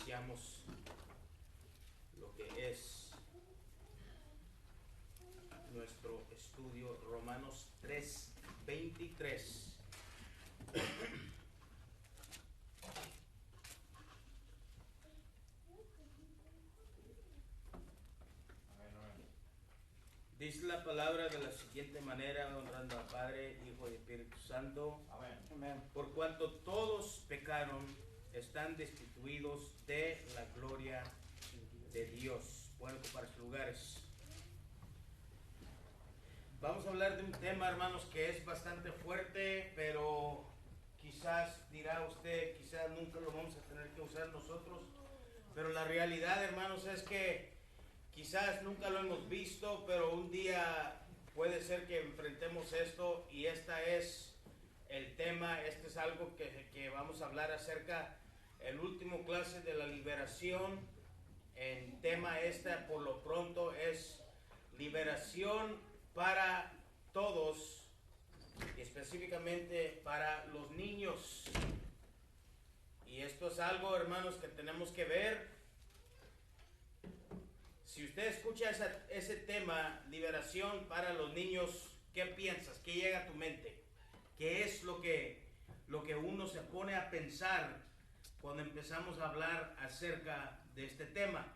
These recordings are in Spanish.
iniciamos lo que es nuestro estudio Romanos 3:23. Dice la palabra de la siguiente manera, honrando al Padre, Hijo y Espíritu Santo. Amén. Por cuanto todos pecaron, están destituidos de la gloria de Dios. Pueden ocupar sus lugares. Vamos a hablar de un tema, hermanos, que es bastante fuerte, pero quizás dirá usted, quizás nunca lo vamos a tener que usar nosotros. Pero la realidad, hermanos, es que quizás nunca lo hemos visto, pero un día puede ser que enfrentemos esto, y esta es el tema. Este es algo que vamos a hablar acerca, el último clase de la liberación. El tema por lo pronto es liberación para todos, y específicamente para los niños. Y esto es algo, hermanos, que tenemos que ver. Si usted escucha ese tema, liberación para los niños, ¿qué piensas? ¿Qué llega a tu mente? ¿Qué es lo que uno se pone a pensar cuando empezamos a hablar acerca de este tema?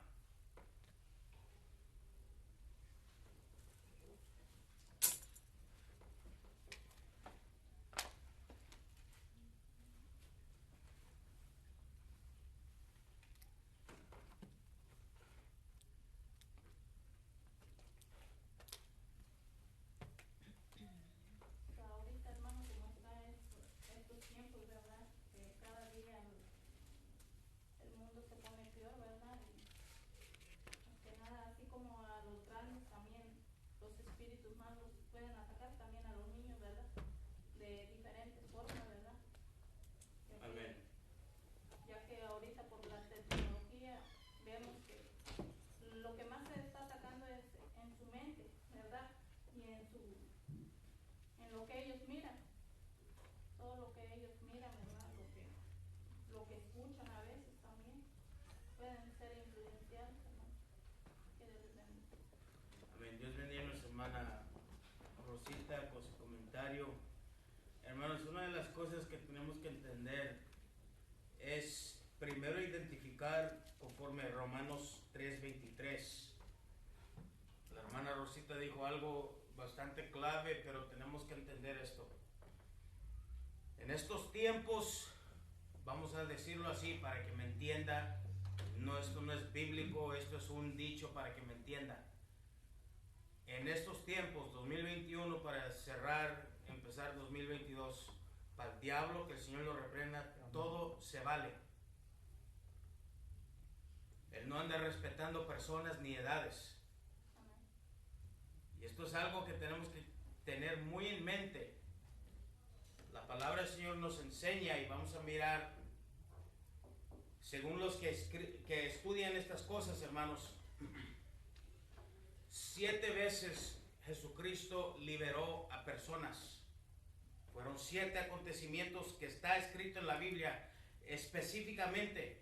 Rosita, con su comentario. Hermanos, una de las cosas que tenemos que entender es primero identificar conforme a Romanos 3:23. La hermana Rosita dijo algo bastante clave, pero tenemos que entender esto. En estos tiempos, vamos a decirlo así para que me entienda, esto no es bíblico, esto es un dicho para que me entienda. En estos tiempos, 2021, para empezar 2022, para el diablo, que el Señor lo reprenda, todo se vale. Él no anda respetando personas ni edades. Y esto es algo que tenemos que tener muy en mente. La palabra del Señor nos enseña, y vamos a mirar, según los que estudian estas cosas, hermanos, 7 veces Jesucristo liberó a personas. Fueron 7 acontecimientos que está escrito en la Biblia específicamente,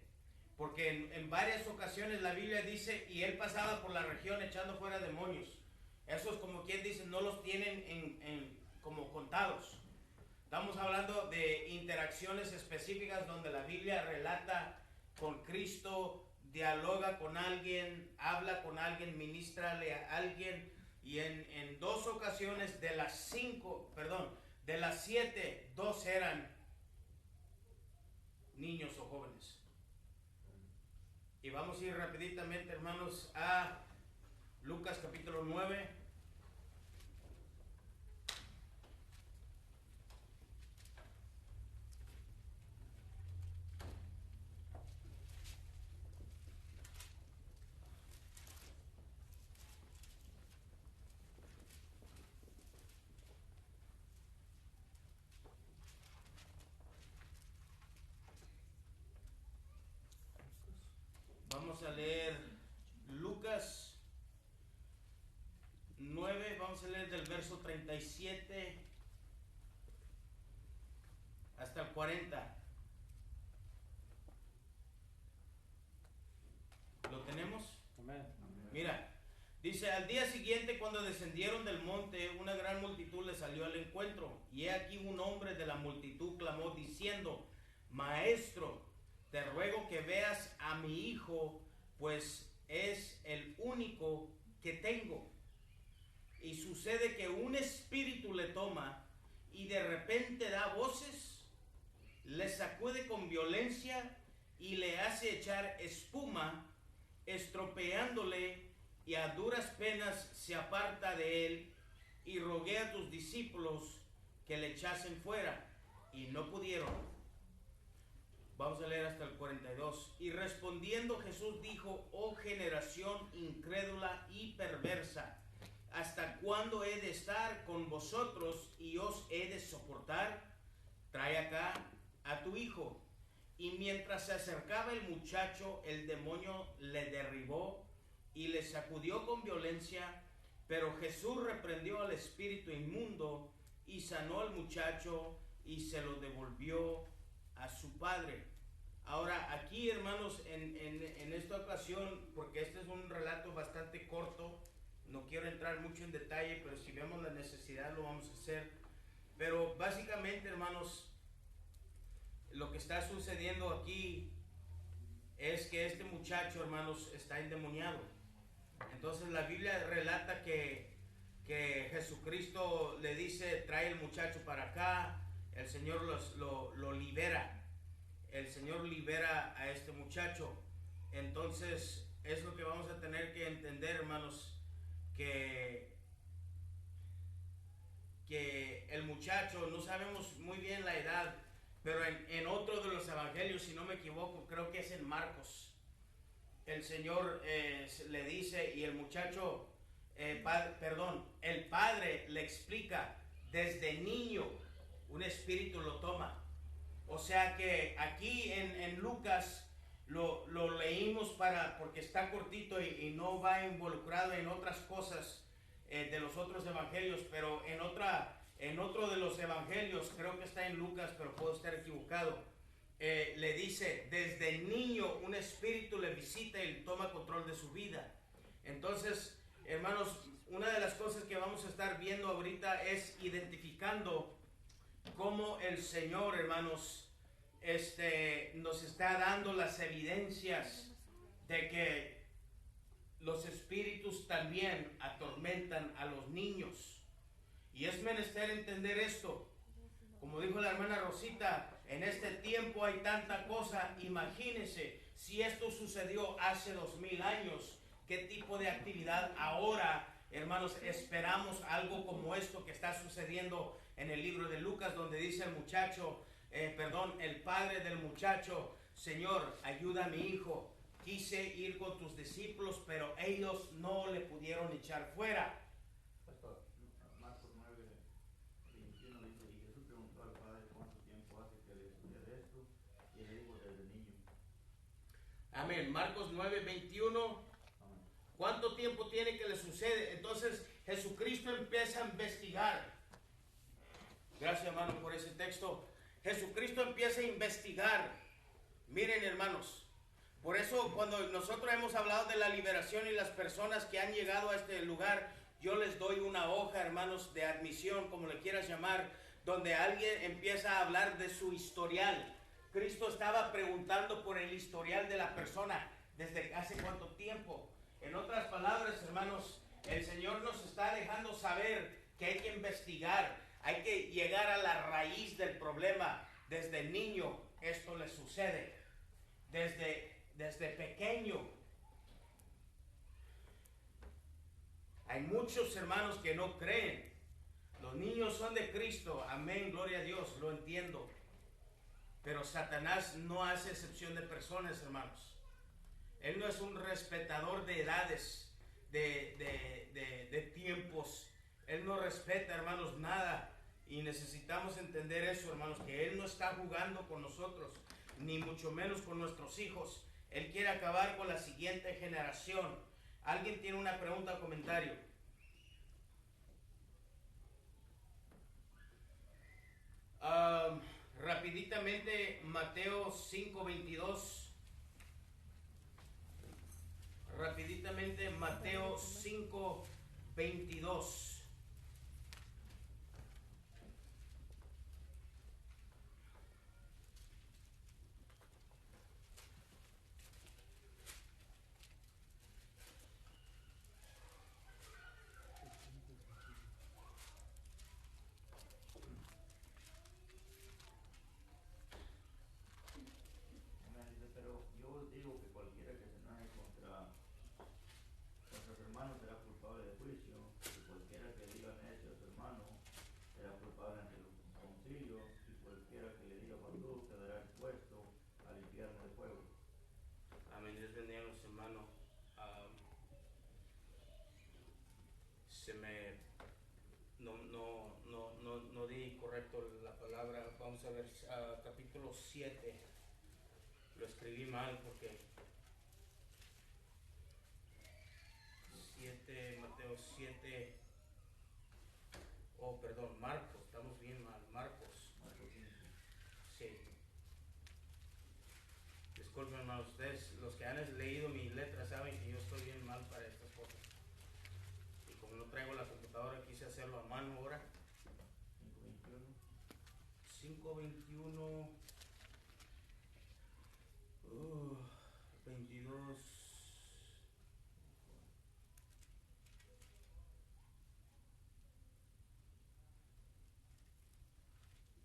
porque en varias ocasiones la Biblia dice, y él pasaba por la región echando fuera demonios. Eso es como quien dice, no los tienen como contados. Estamos hablando de interacciones específicas donde la Biblia relata con Cristo, dialoga con alguien, habla con alguien, ministrale a alguien. Y en 2 ocasiones de las 7, 2 eran niños o jóvenes. Y vamos a ir rapiditamente, hermanos, a Lucas capítulo 9. Vamos a leer Lucas 9, vamos a leer del verso 37 hasta el 40. tenemos? Amén. Mira, dice, al día siguiente cuando descendieron del monte, una gran multitud le salió al encuentro. Y he aquí un hombre de la multitud clamó diciendo, Maestro, te ruego que veas a mi hijo, pues es el único que tengo. Y sucede que un espíritu le toma y de repente da voces, le sacude con violencia y le hace echar espuma, estropeándole, y a duras penas se aparta de él. Y rogué a tus discípulos que le echasen fuera, y no pudieron. Vamos a leer hasta el 42. Y respondiendo Jesús dijo, oh generación incrédula y perversa, ¿hasta cuándo he de estar con vosotros y os he de soportar? Trae acá a tu hijo. Y mientras se acercaba el muchacho, el demonio le derribó y le sacudió con violencia, pero Jesús reprendió al espíritu inmundo y sanó al muchacho y se lo devolvió a su padre. Ahora aquí, hermanos, en esta ocasión, porque este es un relato bastante corto, no quiero entrar mucho en detalle, pero si vemos la necesidad lo vamos a hacer. Pero básicamente, hermanos, lo que está sucediendo aquí es que este muchacho, hermanos, está endemoniado. Entonces la Biblia relata que Jesucristo le dice, trae el muchacho para acá. El Señor lo libera. El Señor libera a este muchacho. Entonces es lo que vamos a tener que entender, hermanos, que el muchacho, no sabemos muy bien la edad, pero en otro de los evangelios, si no me equivoco, creo que es en Marcos, el Señor le dice, y el muchacho, el padre le explica, desde niño un espíritu lo toma. O sea que aquí en Lucas lo leímos porque está cortito y no va involucrado en otras cosas de los otros evangelios, pero en otro de los evangelios, creo que está en Lucas, pero puedo estar equivocado, le dice, desde niño un espíritu le visita y toma control de su vida. Entonces, hermanos, una de las cosas que vamos a estar viendo ahorita es identificando cómo el Señor, hermanos, nos está dando las evidencias de que los espíritus también atormentan a los niños. Y es menester entender esto. Como dijo la hermana Rosita, en este tiempo hay tanta cosa. Imagínense, si esto sucedió hace 2000 años, ¿qué tipo de actividad ahora, hermanos, esperamos algo como esto que está sucediendo en el libro de Lucas, donde dice el padre del muchacho, Señor, ayuda a mi hijo. Quise ir con tus discípulos, pero ellos no le pudieron echar fuera. Pastor, Marcos 9:21 dice, y Jesús preguntó al padre cuánto tiempo hace que le sucede esto, y él dijo desde niño. Amén. Marcos 9:21. ¿Cuánto tiempo tiene que le sucede? Entonces Jesucristo empieza a investigar. Gracias, hermano, por ese texto. Jesucristo empieza a investigar. Miren, hermanos, por eso cuando nosotros hemos hablado de la liberación y las personas que han llegado a este lugar, yo les doy una hoja, hermanos, de admisión, como le quieras llamar, donde alguien empieza a hablar de su historial. Cristo estaba preguntando por el historial de la persona, desde hace cuánto tiempo. En otras palabras, hermanos, el Señor nos está dejando saber que hay que investigar, hay que llegar a la raíz del problema. Desde niño esto le sucede, desde pequeño. Hay muchos hermanos que no creen. Los niños son de Cristo, amén, gloria a Dios, lo entiendo. Pero Satanás no hace excepción de personas, hermanos. Él no es un respetador de edades, de tiempos. Él no respeta, hermanos, nada. Y necesitamos entender eso, hermanos, que Él no está jugando con nosotros, ni mucho menos con nuestros hijos. Él quiere acabar con la siguiente generación. ¿Alguien tiene una pregunta o comentario? Rapiditamente, Mateo 5:22. rapiditamente Mateo 5:22. Amén. Dice, pero yo os digo que cualquiera que se enoje contra su hermano será culpable de juicio, y cualquiera que diga necio a su hermano será culpable ante el concilio, y cualquiera que le diga baldú quedará expuesto al infierno de fuego. Amén. Dios bendiga a los hermanos. Se me no di correcto la palabra. Vamos a ver capítulo 7. Lo escribí mal porque 7, Mateo 7. Oh, perdón, Marcos. Estamos bien mal. Marcos. Marcos 15. Sí. Disculpen, hermanos, ustedes, los que han leído mis letras, saben que yo estoy bien mal para estas cosas. Y como no traigo la computadora, quise hacerlo a mano ahora. 5:21. 22.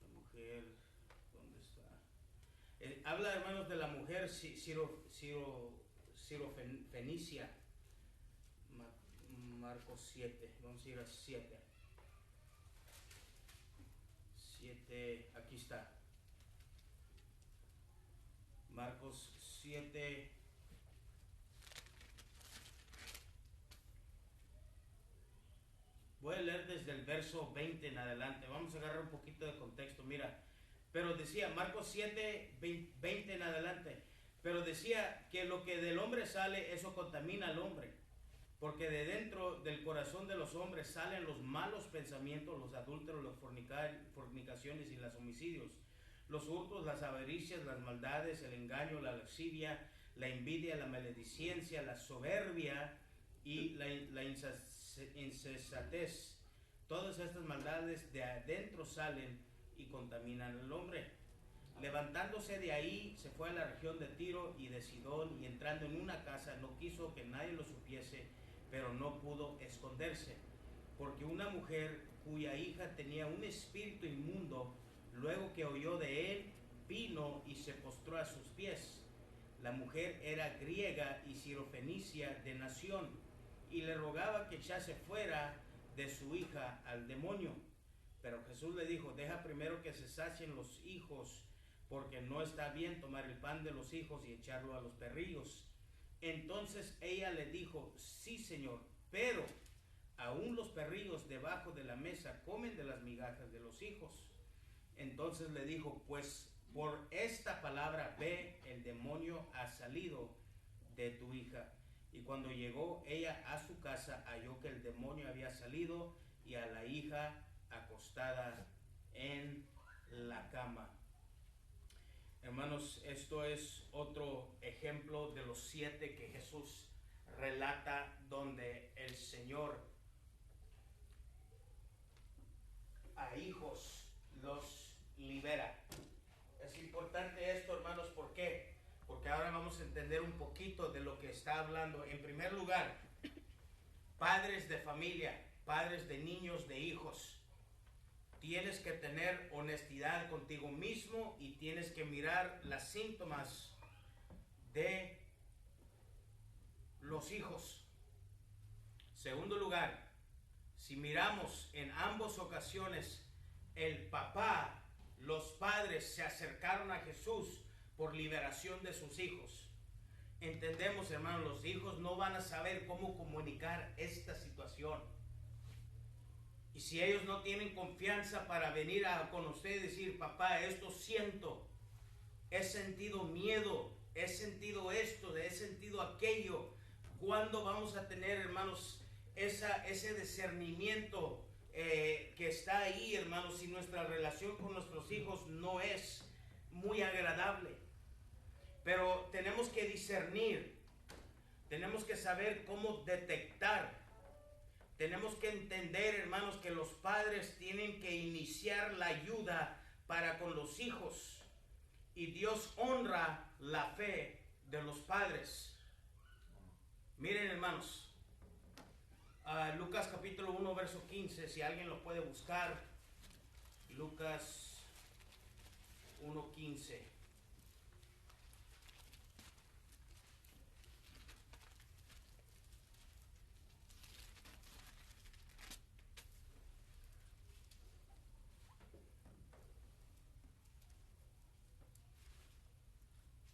La mujer, ¿dónde está? Habla, hermanos, de la mujer Sirofenicia. Marcos 7. Vamos a ir a 7. 7, aquí está. Marcos 7. Voy a leer desde el verso 20 en adelante. Vamos a agarrar un poquito de contexto. Mira, pero decía, Marcos 7, 20 en adelante. Pero decía que lo que del hombre sale, eso contamina al hombre. Porque de dentro del corazón de los hombres salen los malos pensamientos, los adúlteros, las fornicaciones y los homicidios, los hurtos, las avaricias, las maldades, el engaño, la lascivia, la envidia, la maledicencia, la soberbia y la insensatez. Todas estas maldades de adentro salen y contaminan al hombre. Levantándose de ahí, se fue a la región de Tiro y de Sidón, y entrando en una casa no quiso que nadie lo supiese, pero no pudo esconderse, porque una mujer cuya hija tenía un espíritu inmundo, luego que oyó de él, vino y se postró a sus pies. La mujer era griega y sirofenicia de nación, y le rogaba que echase fuera de su hija al demonio. Pero Jesús le dijo, deja primero que se sacien los hijos, porque no está bien tomar el pan de los hijos y echarlo a los perrillos. Entonces ella le dijo, sí, Señor, pero aún los perrillos debajo de la mesa comen de las migajas de los hijos. Entonces le dijo, pues por esta palabra ve, el demonio ha salido de tu hija. Y cuando llegó ella a su casa, halló que el demonio había salido y a la hija acostada en la cama. Hermanos, esto es otro ejemplo de los 7 que Jesús relata, donde el Señor a hijos los libera. Es importante esto, hermanos, ¿por qué? Porque ahora vamos a entender un poquito de lo que está hablando. En primer lugar, padres de familia, padres de niños, de hijos. Tienes que tener honestidad contigo mismo y tienes que mirar los síntomas de los hijos. Segundo lugar, si miramos en ambas ocasiones, el papá, los padres se acercaron a Jesús por liberación de sus hijos. Entendemos, hermanos, los hijos no van a saber cómo comunicar esta situación. Y si ellos no tienen confianza para venir con usted y decir, papá, esto siento, he sentido miedo, he sentido esto, he sentido aquello, ¿cuándo vamos a tener, hermanos, ese discernimiento que está ahí, hermanos, si nuestra relación con nuestros hijos no es muy agradable? Pero tenemos que discernir Tenemos que saber cómo detectar. Tenemos que entender, hermanos, que los padres tienen que iniciar la ayuda para con los hijos. Y Dios honra la fe de los padres. Miren, hermanos, Lucas capítulo 1, verso 15, si alguien lo puede buscar. Lucas 1:15.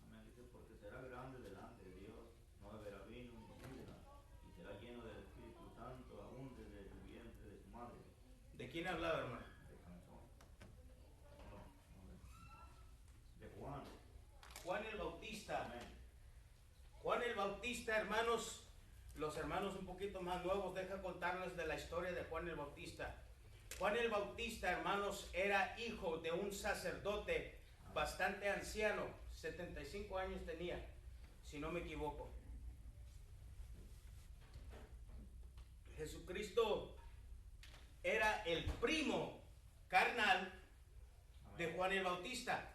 Amén. Dice, porque será grande delante de Dios, no beberá vino ni sidra, y será lleno del Espíritu Santo aún desde el vientre de su madre. ¿De quién hablaba, hermano? De Sansón. De Juan. Juan el Bautista. Amén. Juan el Bautista, hermanos, los hermanos un poquito más nuevos, deja contarles de la historia de Juan el Bautista. Juan el Bautista, hermanos, era hijo de un sacerdote bastante anciano, 75 años tenía, si no me equivoco. Jesucristo era el primo carnal de Juan el Bautista.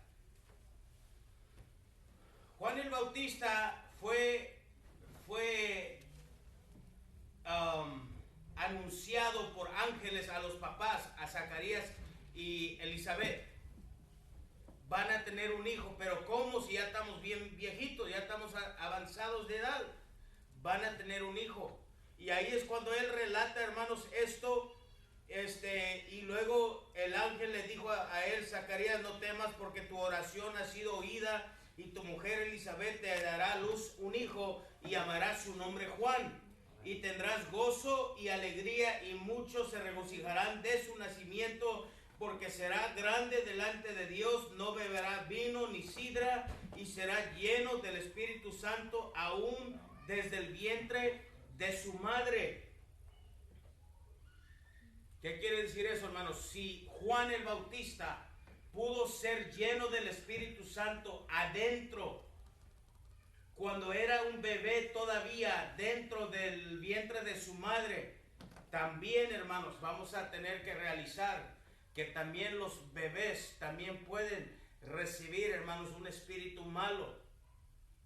Juan el Bautista fue anunciado por ángeles a los papás, a Zacarías y Elizabeth. Van a tener un hijo, pero ¿cómo? Si ya estamos bien viejitos, ya estamos avanzados de edad. Van a tener un hijo. Y ahí es cuando él relata, hermanos, esto. Y luego el ángel le dijo a él, Zacarías, no temas porque tu oración ha sido oída y tu mujer Elizabeth te dará a luz un hijo y llamarás su nombre Juan. Y tendrás gozo y alegría y muchos se regocijarán de su nacimiento porque será grande delante de Dios, no beberá vino ni sidra y será lleno del Espíritu Santo aún desde el vientre de su madre. ¿Qué quiere decir eso, hermanos? Si Juan el Bautista pudo ser lleno del Espíritu Santo adentro, cuando era un bebé todavía dentro del vientre de su madre, también, hermanos, vamos a tener que realizar que también los bebés también pueden recibir, hermanos, un espíritu malo.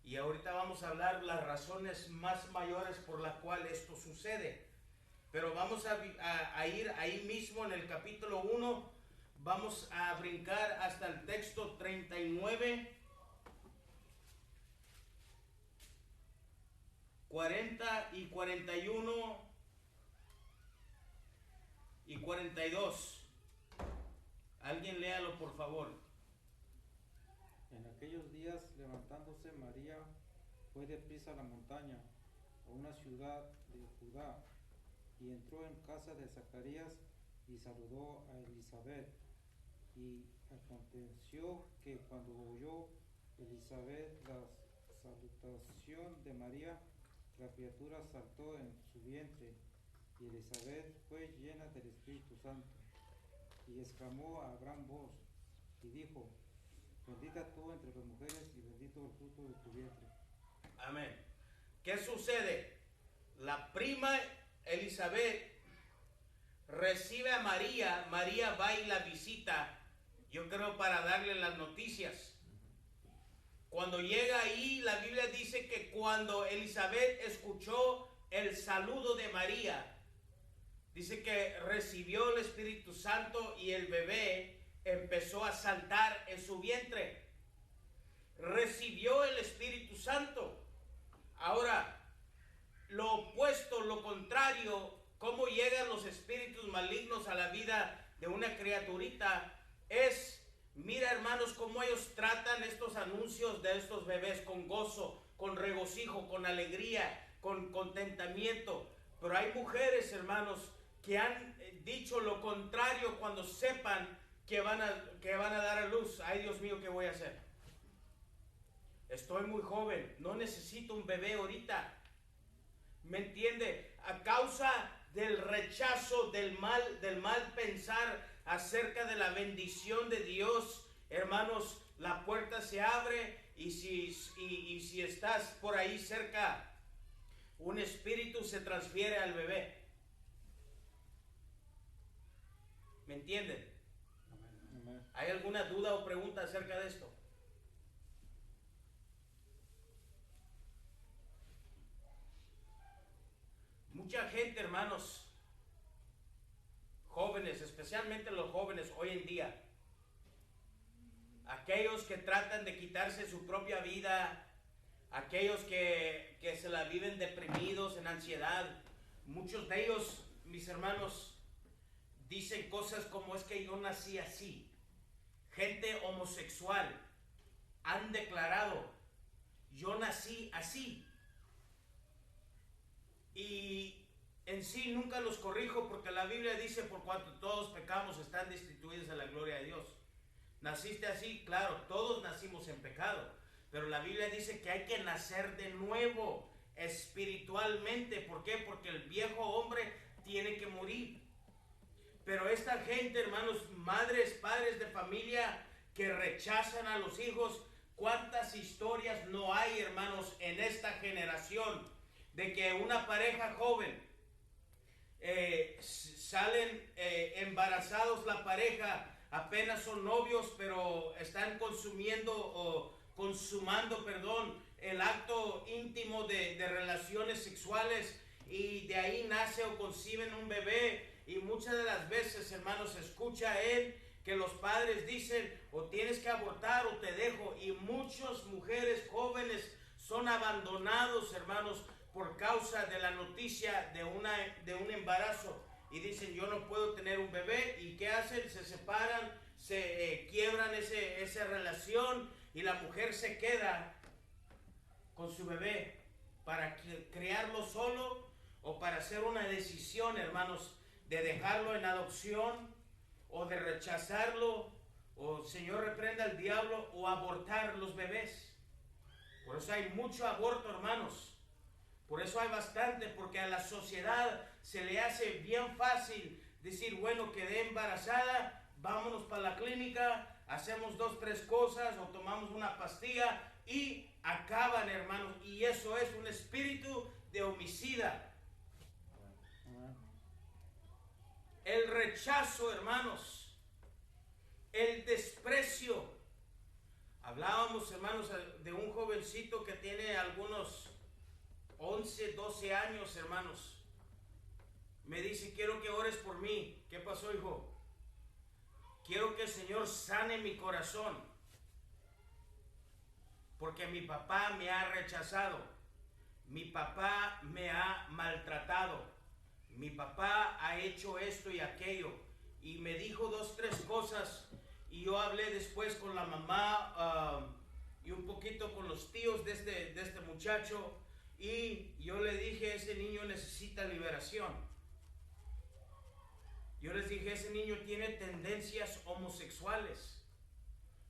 Y ahorita vamos a hablar las razones más mayores por las cuales esto sucede. Pero vamos a ir ahí mismo en el capítulo 1, vamos a brincar hasta el texto 39, 40 y 41 y 42. Alguien léalo, por favor. En aquellos días, levantándose María, fue deprisa a la montaña, a una ciudad de Judá, y entró en casa de Zacarías y saludó a Elizabeth. Y aconteció que cuando oyó Elizabeth la salutación de María, la criatura saltó en su vientre, y Elizabeth fue llena del Espíritu Santo, y exclamó a gran voz, y dijo, bendita tú entre las mujeres, y bendito el fruto de tu vientre. Amén. ¿Qué sucede? La prima Elizabeth recibe a María, María va y la visita, yo creo para darle las noticias. Cuando llega ahí, la Biblia dice que cuando Elizabeth escuchó el saludo de María, dice que recibió el Espíritu Santo y el bebé empezó a saltar en su vientre. Recibió el Espíritu Santo. Ahora, lo opuesto, lo contrario, cómo llegan los espíritus malignos a la vida de una criaturita es, mira, hermanos, cómo ellos tratan estos anuncios de estos bebés con gozo, con regocijo, con alegría, con contentamiento. Pero hay mujeres, hermanos, que han dicho lo contrario cuando sepan que van a dar a luz. Ay, Dios mío, ¿qué voy a hacer? Estoy muy joven, no necesito un bebé ahorita. ¿Me entiende? A causa del rechazo, del mal pensar acerca de la bendición de Dios, hermanos, la puerta se abre y si estás por ahí cerca un espíritu se transfiere al bebé. ¿Me entienden? Amén. ¿Hay alguna duda o pregunta acerca de esto? Mucha gente, hermanos, jóvenes, especialmente los jóvenes hoy en día, aquellos que tratan de quitarse su propia vida, aquellos que se la viven deprimidos, en ansiedad, muchos de ellos, mis hermanos, dicen cosas como es que yo nací así. Gente homosexual han declarado, yo nací así. Y en sí nunca los corrijo porque la Biblia dice, por cuanto todos pecamos están destituidos de la gloria de Dios. ¿Naciste así? Claro, todos nacimos en pecado. Pero la Biblia dice que hay que nacer de nuevo espiritualmente. ¿Por qué? Porque el viejo hombre tiene que morir. Pero esta gente, hermanos, madres, padres de familia que rechazan a los hijos, ¿cuántas historias no hay, hermanos, en esta generación de que una pareja joven salen embarazados la pareja, apenas son novios, pero están consumando el acto íntimo de relaciones sexuales y de ahí nace o conciben un bebé? Y muchas de las veces, hermanos, se escucha que los padres dicen, o tienes que abortar o te dejo, y muchas mujeres jóvenes son abandonados, hermanos, por causa de la noticia de un embarazo, y dicen, yo no puedo tener un bebé. ¿Y qué hacen? Se separan, se quiebran esa relación, y la mujer se queda con su bebé para criarlo solo, o para hacer una decisión, hermanos, de dejarlo en adopción, o de rechazarlo, o Señor reprenda al diablo, o abortar los bebés. Por eso hay mucho aborto, hermanos. Por eso hay bastante, porque a la sociedad se le hace bien fácil decir, bueno, quedé embarazada, vámonos para la clínica, hacemos 2, 3 cosas, o tomamos una pastilla, y acaban, hermanos. Y eso es un espíritu de homicida. El rechazo, hermanos, el desprecio. Hablábamos, hermanos, de un jovencito que tiene algunos 11, 12 años, hermanos. Me dice, quiero que ores por mí. ¿Qué pasó, hijo? Quiero que el Señor sane mi corazón, porque mi papá me ha rechazado, mi papá me ha maltratado, mi papá ha hecho esto y aquello. Y me dijo 2, 3 cosas, y yo hablé después con la mamá y un poquito con los tíos de este muchacho, y yo le dije, ese niño necesita liberación. Yo les dije, ese niño tiene tendencias homosexuales.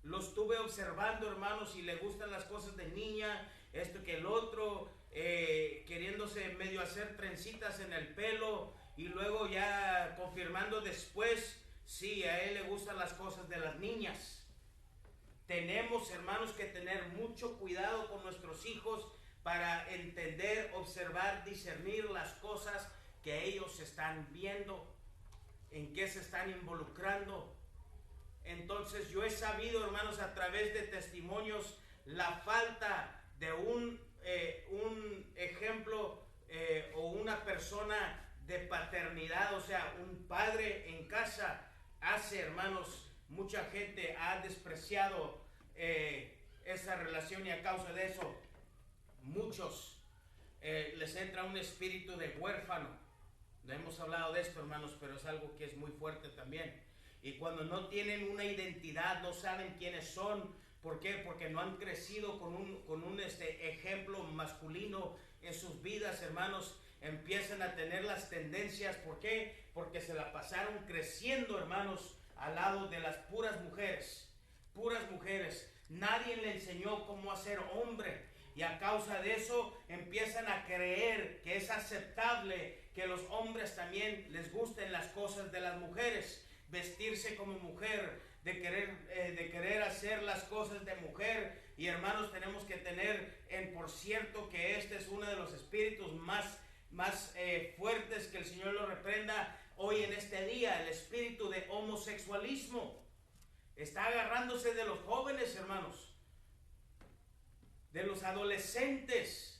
Lo estuve observando, hermanos, y le gustan las cosas de niña, esto que el otro, queriéndose medio hacer trencitas en el pelo, y luego ya confirmando después, sí, a él le gustan las cosas de las niñas. Tenemos, hermanos, que tener mucho cuidado con nuestros hijos para entender, observar, discernir las cosas que ellos están viendo, en qué se están involucrando. Entonces yo he sabido, hermanos, a través de testimonios, la falta de un ejemplo o una persona de paternidad, o sea, un padre en casa hace, hermanos, mucha gente ha despreciado esa relación, y a causa de eso muchos les entra un espíritu de huérfano. No hemos hablado de esto, hermanos, pero es algo que es muy fuerte también. Y cuando no tienen una identidad, no saben quiénes son. ¿Por qué? Porque no han crecido con un ejemplo masculino en sus vidas, hermanos. Empiezan a tener las tendencias. ¿Por qué? Porque se la pasaron creciendo, hermanos, al lado de las puras mujeres. Puras mujeres. Nadie le enseñó cómo ser hombre. Y a causa de eso empiezan a creer que es aceptable que los hombres también les gusten las cosas de las mujeres, vestirse como mujer, de querer hacer las cosas de mujer, Y hermanos, tenemos que tener por cierto que este es uno de los espíritus más fuertes, que el Señor lo reprenda hoy en este día. El espíritu de homosexualismo está agarrándose de los jóvenes, hermanos, de los adolescentes.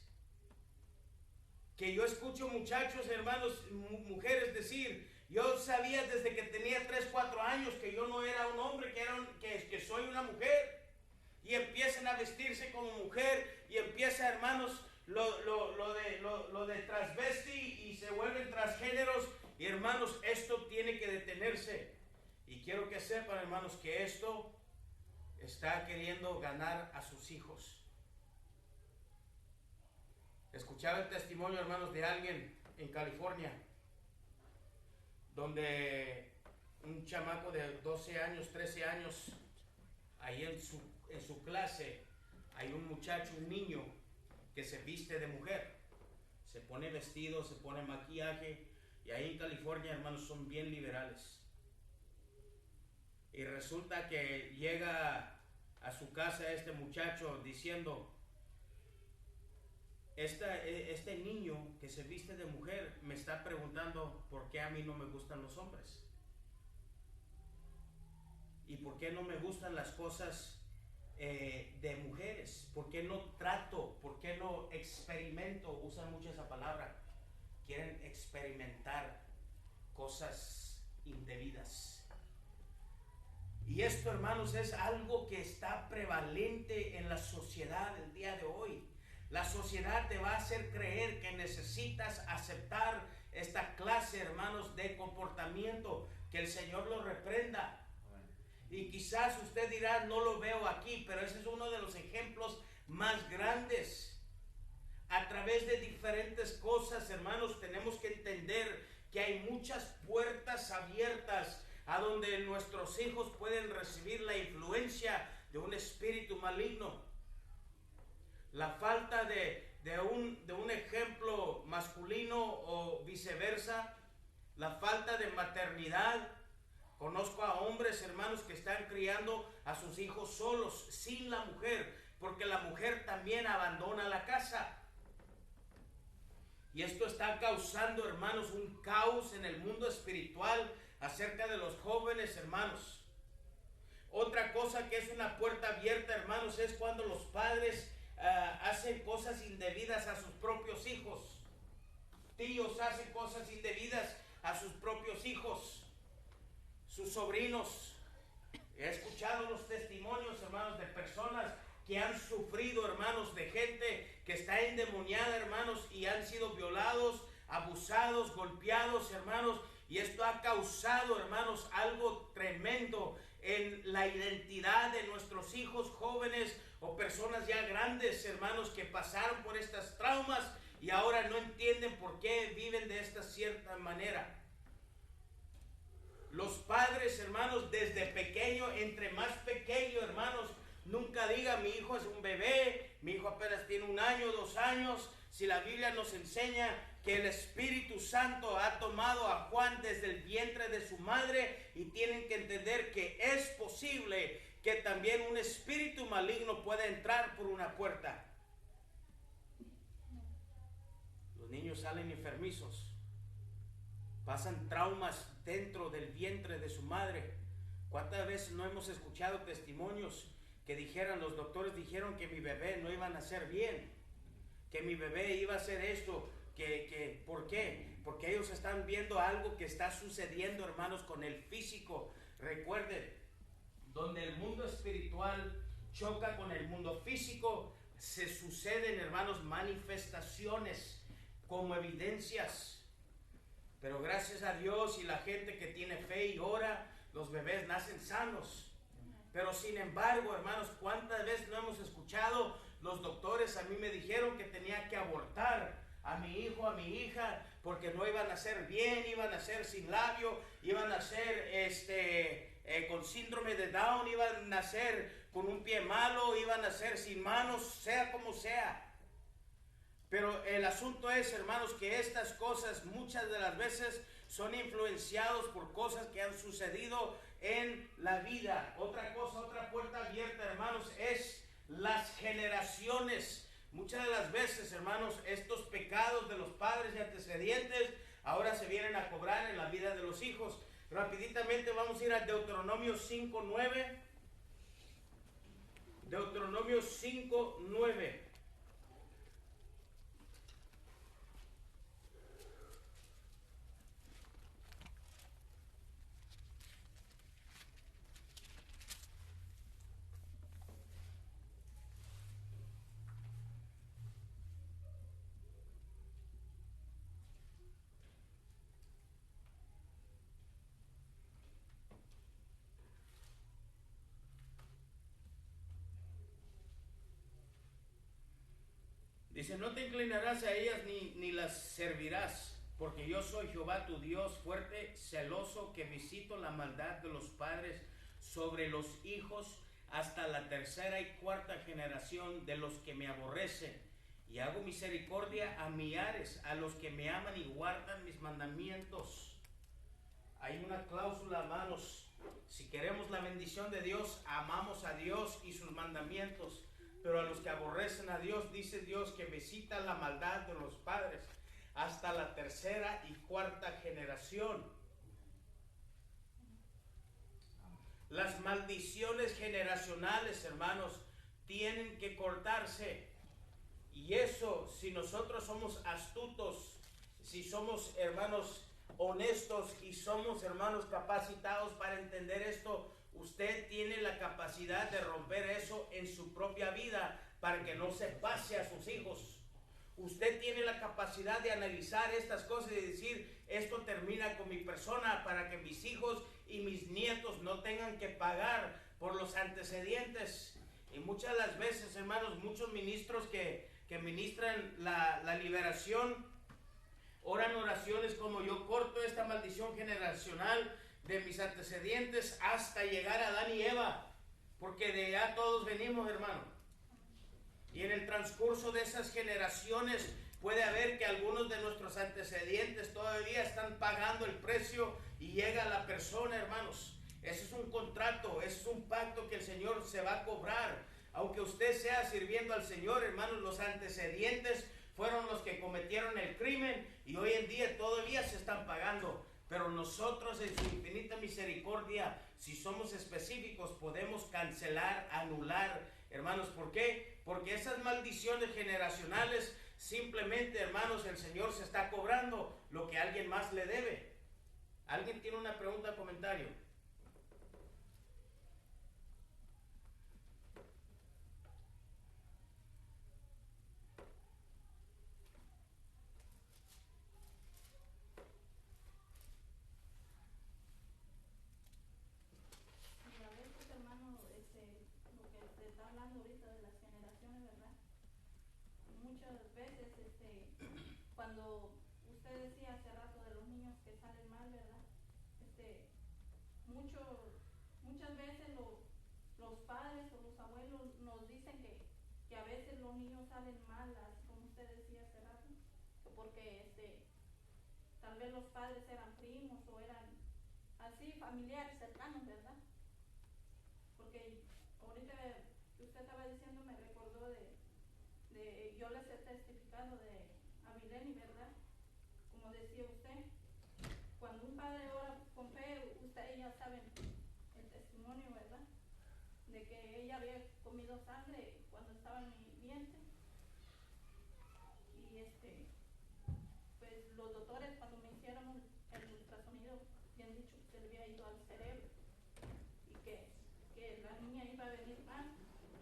Que yo escucho muchachos, hermanos, mujeres decir: yo sabía desde que tenía 3, 4 años que yo no era un hombre, que soy una mujer. Y empiezan a vestirse como mujer y empieza, hermanos, lo de transvesti, y se vuelven transgéneros. Y hermanos, esto tiene que detenerse. Y quiero que sepan, hermanos, que esto está queriendo ganar a sus hijos. Escuchaba el testimonio, hermanos, de alguien en California, donde un chamaco de 12 años, 13 años, ahí en su clase, hay un muchacho, un niño, que se viste de mujer, se pone vestido, se pone maquillaje, y ahí en California, hermanos, son bien liberales. Y resulta que llega a su casa este muchacho diciendo: este niño que se viste de mujer me está preguntando por qué a mí no me gustan los hombres. ¿Y por qué no me gustan las cosas de mujeres? ¿Por qué no trato? ¿Por qué no experimento? Usan mucho esa palabra. Quieren experimentar cosas indebidas. Y esto, hermanos, es algo que está prevalente en la sociedad el día de hoy. La sociedad te va a hacer creer que necesitas aceptar esta clase, hermanos, de comportamiento. Que el Señor lo reprenda. Y quizás usted dirá: no lo veo aquí, pero ese es uno de los ejemplos más grandes. A través de diferentes cosas, hermanos, tenemos que entender que hay muchas puertas abiertas a donde nuestros hijos pueden recibir la influencia de un espíritu maligno. La falta de un ejemplo masculino o viceversa, la falta de maternidad. Conozco a hombres, hermanos, que están criando a sus hijos solos, sin la mujer, porque la mujer también abandona la casa. Y esto está causando, hermanos, un caos en el mundo espiritual acerca de los jóvenes, hermanos. Otra cosa que es una puerta abierta, hermanos, es cuando los padres hacen cosas indebidas a sus propios hijos. Tíos hacen cosas indebidas a sus propios hijos. Sus sobrinos. He escuchado los testimonios, hermanos, de personas que han sufrido, hermanos, de gente que está endemoniada, hermanos, y han sido violados, abusados, golpeados, hermanos, y esto ha causado, hermanos, algo tremendo en la identidad de nuestros hijos jóvenes o personas ya grandes, hermanos, que pasaron por estas traumas y ahora no entienden por qué viven de esta cierta manera. Los padres, hermanos, desde pequeño, entre más pequeño, hermanos, nunca diga: mi hijo es un bebé, mi hijo apenas tiene 1 año, 2 años. Si la Biblia nos enseña que el Espíritu Santo ha tomado a Juan desde el vientre de su madre, y tienen que entender que es posible que también un espíritu maligno pueda entrar por una puerta. Los niños salen enfermizos, pasan traumas dentro del vientre de su madre. ¿Cuántas veces no hemos escuchado testimonios que los doctores dijeron que mi bebé no iba a nacer bien, que mi bebé iba a hacer esto, ¿por qué? Porque ellos están viendo algo que está sucediendo, hermanos, con el físico. Recuerden, donde el mundo espiritual choca con el mundo físico, se suceden, hermanos, manifestaciones como evidencias. Pero gracias a Dios y la gente que tiene fe y ora, los bebés nacen sanos. Pero sin embargo, hermanos, ¿cuántas veces no hemos escuchado? Los doctores a mí me dijeron que tenía que abortar a mi hijo, a mi hija, porque no iban a nacer bien, iban a nacer sin labio, iban a nacer con síndrome de Down, iban a nacer con un pie malo, iban a nacer sin manos, sea como sea. Pero el asunto es, hermanos, que estas cosas muchas de las veces son influenciados por cosas que han sucedido en la vida. Otra cosa, otra puerta abierta, hermanos, es las generaciones. Muchas de las veces, hermanos, estos pecados de los padres y antecedientes ahora se vienen a cobrar en la vida de los hijos. Rapiditamente vamos a ir a Deuteronomio 5:9. Deuteronomio 5:9. Dice, no te inclinarás a ellas ni las servirás, porque yo soy Jehová tu Dios, fuerte, celoso, que visito la maldad de los padres sobre los hijos hasta la tercera y cuarta generación de los que me aborrecen, y hago misericordia a millares, a los que me aman y guardan mis mandamientos. Hay una cláusula, hermanos, si queremos la bendición de Dios, amamos a Dios y sus mandamientos. Pero a los que aborrecen a Dios, dice Dios que visita la maldad de los padres hasta la tercera y cuarta generación. Las maldiciones generacionales, hermanos, tienen que cortarse. Y eso, si nosotros somos astutos, si somos, hermanos, honestos y somos, hermanos, capacitados para entender esto, usted tiene la capacidad de romper eso en su propia vida para que no se pase a sus hijos. Usted tiene la capacidad de analizar estas cosas y decir, esto termina con mi persona para que mis hijos y mis nietos no tengan que pagar por los antecedentes. Y muchas de las veces, hermanos, muchos ministros que ministran la liberación, oran oraciones como yo corto esta maldición generacional de mis antecedentes hasta llegar a Adán y Eva, porque de allá todos venimos, hermano. Y en el transcurso de esas generaciones puede haber que algunos de nuestros antecedentes todavía están pagando el precio y llega la persona, hermanos. Ese es un contrato, ese es un pacto que el Señor se va a cobrar. Aunque usted sea sirviendo al Señor, hermanos, los antecedentes fueron los que cometieron el crimen y hoy en día todavía se están pagando. Pero nosotros en su infinita misericordia, si somos específicos, podemos cancelar, anular, hermanos. ¿Por qué? Porque esas maldiciones generacionales, simplemente, hermanos, el Señor se está cobrando lo que alguien más le debe. ¿Alguien tiene una pregunta o comentario? Muchas veces, cuando usted decía hace rato de los niños que salen mal, ¿verdad? Muchas veces los padres o los abuelos nos dicen que a veces los niños salen mal, así como usted decía hace rato, porque tal vez los padres eran primos o eran así familiares cercanos, ¿verdad? Porque ahorita que usted estaba diciendo me recordó yo les he testificado de Abileni, ¿verdad? Como decía usted, cuando un padre ora con fe, ustedes ya saben el testimonio, ¿verdad? De que ella había comido sangre cuando estaba en mi vientre. Y pues los doctores cuando me hicieron el ultrasonido habían dicho que se le había ido al cerebro y que la niña iba a venir mal,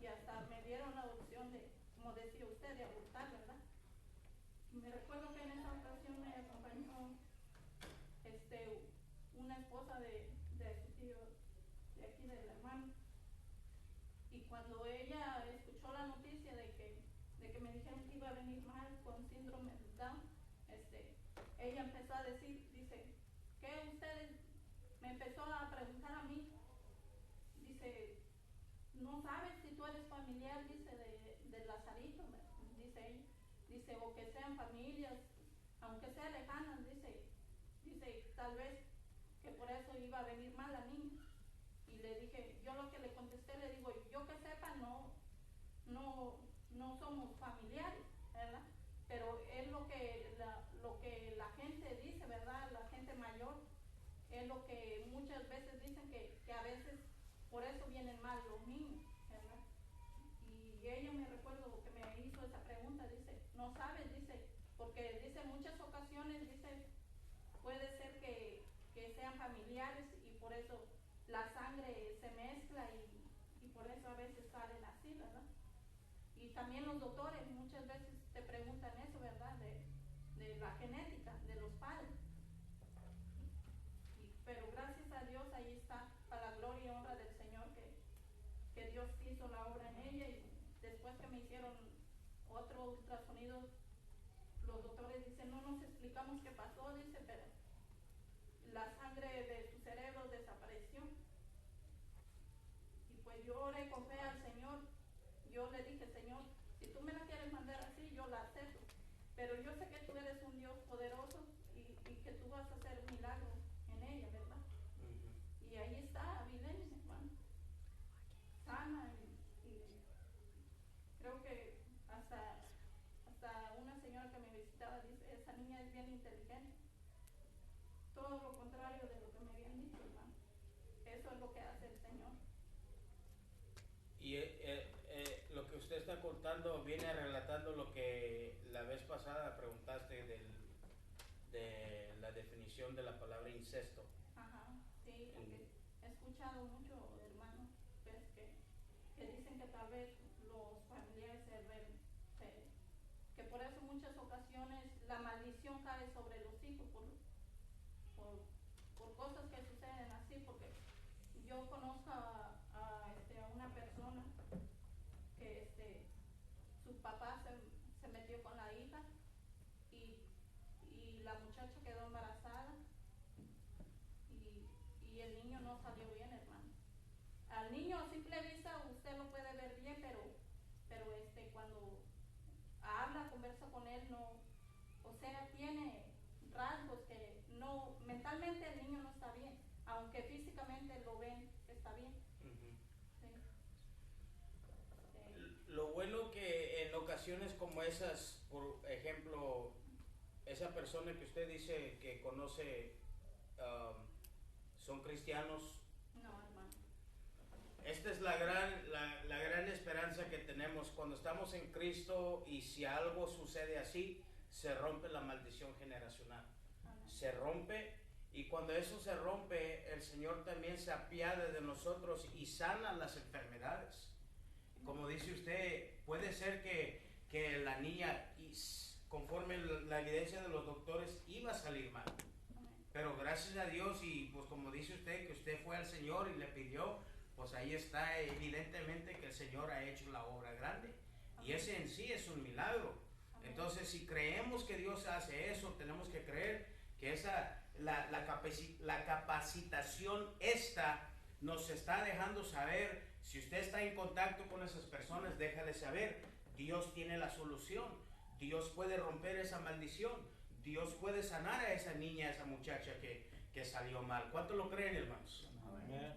y hasta me dieron la opción de, como decía usted, de abortar, ¿verdad? Y me recuerdo que en esa ocasión me acompañó una esposa de su tío, de aquí del hermano, y cuando ella escuchó la noticia de que me dijeron que iba a venir mal con síndrome de Down, ella empezó a decir, dice, ¿qué ustedes? Me empezó a preguntar a mí, dice, ¿no sabes si tú eres familiar, dice, de Lazarito? Dice ella, dice, o que sean familias, aunque sean lejanas, dice, tal vez que por eso iba a venir mal la niña. Y le dije, yo lo que le contesté, le digo, yo que sepa, no somos familiares, ¿verdad? Pero es lo que la gente dice, ¿verdad? La gente mayor es lo que muchas veces dicen que a veces por eso vienen mal los niños, ¿verdad? Y ella me recuerdo que me hizo esa pregunta, dice, no sabes, dice, porque dice en muchas ocasiones, dice, puede ser que sean familiares y por eso la sangre se mezcla y por eso a veces salen así, ¿verdad? Y también los doctores muchas veces te preguntan eso, ¿verdad? De la genética de los padres. Pero gracias a Dios ahí está, para la gloria y honra del Señor, que Dios hizo la obra en ella. Y después que me hicieron otro ultrasonido, los doctores dicen, no nos explicamos qué pasó, dice, pero la sangre de su cerebro desapareció. Y pues yo oré con fe al Señor. Yo le dije, Señor, si tú me la quieres mandar así, yo la acepto. Pero yo sé que tú eres un Dios poderoso y que tú vas a hacer un milagro en ella, ¿verdad? Y ahí está Avilés, hermano, sana y creo que hasta una señora que me visitaba dice, esa niña es bien inteligente. Todo lo contrario de lo que me habían dicho, hermano. Eso es lo que hace el Señor. Y lo que usted está contando viene relatando lo que la vez pasada preguntaste de la definición de la palabra incesto. Ajá, sí, porque he escuchado mucho, hermano, pues, que dicen que tal vez los familiares que por eso muchas ocasiones la maldición cae sobre los hijos por cosas que suceden así, porque yo conozco a una persona que su papá se metió con la hija y la muchacha quedó embarazada y el niño no salió bien, hermano. Al niño a simple vista usted lo puede ver bien, pero cuando habla, conversa con él, no, o sea, tiene rasgos que no, mentalmente el niño no está bien, aunque físicamente lo ven que está bien. Lo bueno que en ocasiones como esas, por ejemplo, esa persona que usted dice que conoce, son cristianos. No, hermano. Esta es la gran esperanza que tenemos cuando estamos en Cristo, y si algo sucede así, se rompe la maldición generacional. Amén. Se rompe, y cuando eso se rompe, el Señor también se apiada de nosotros y sana las enfermedades. Como dice usted, puede ser que la niña, conforme la evidencia de los doctores, iba a salir mal. Pero gracias a Dios, y pues como dice usted, que usted fue al Señor y le pidió, pues ahí está evidentemente que el Señor ha hecho la obra grande. Y ese en sí es un milagro. Entonces, si creemos que Dios hace eso, tenemos que creer que la capacitación esta nos está dejando saber. Si usted está en contacto con esas personas, déjale saber, Dios tiene la solución. Dios puede romper esa maldición. Dios puede sanar a esa niña, a esa muchacha que salió mal. ¿Cuánto lo creen, hermanos? Amén.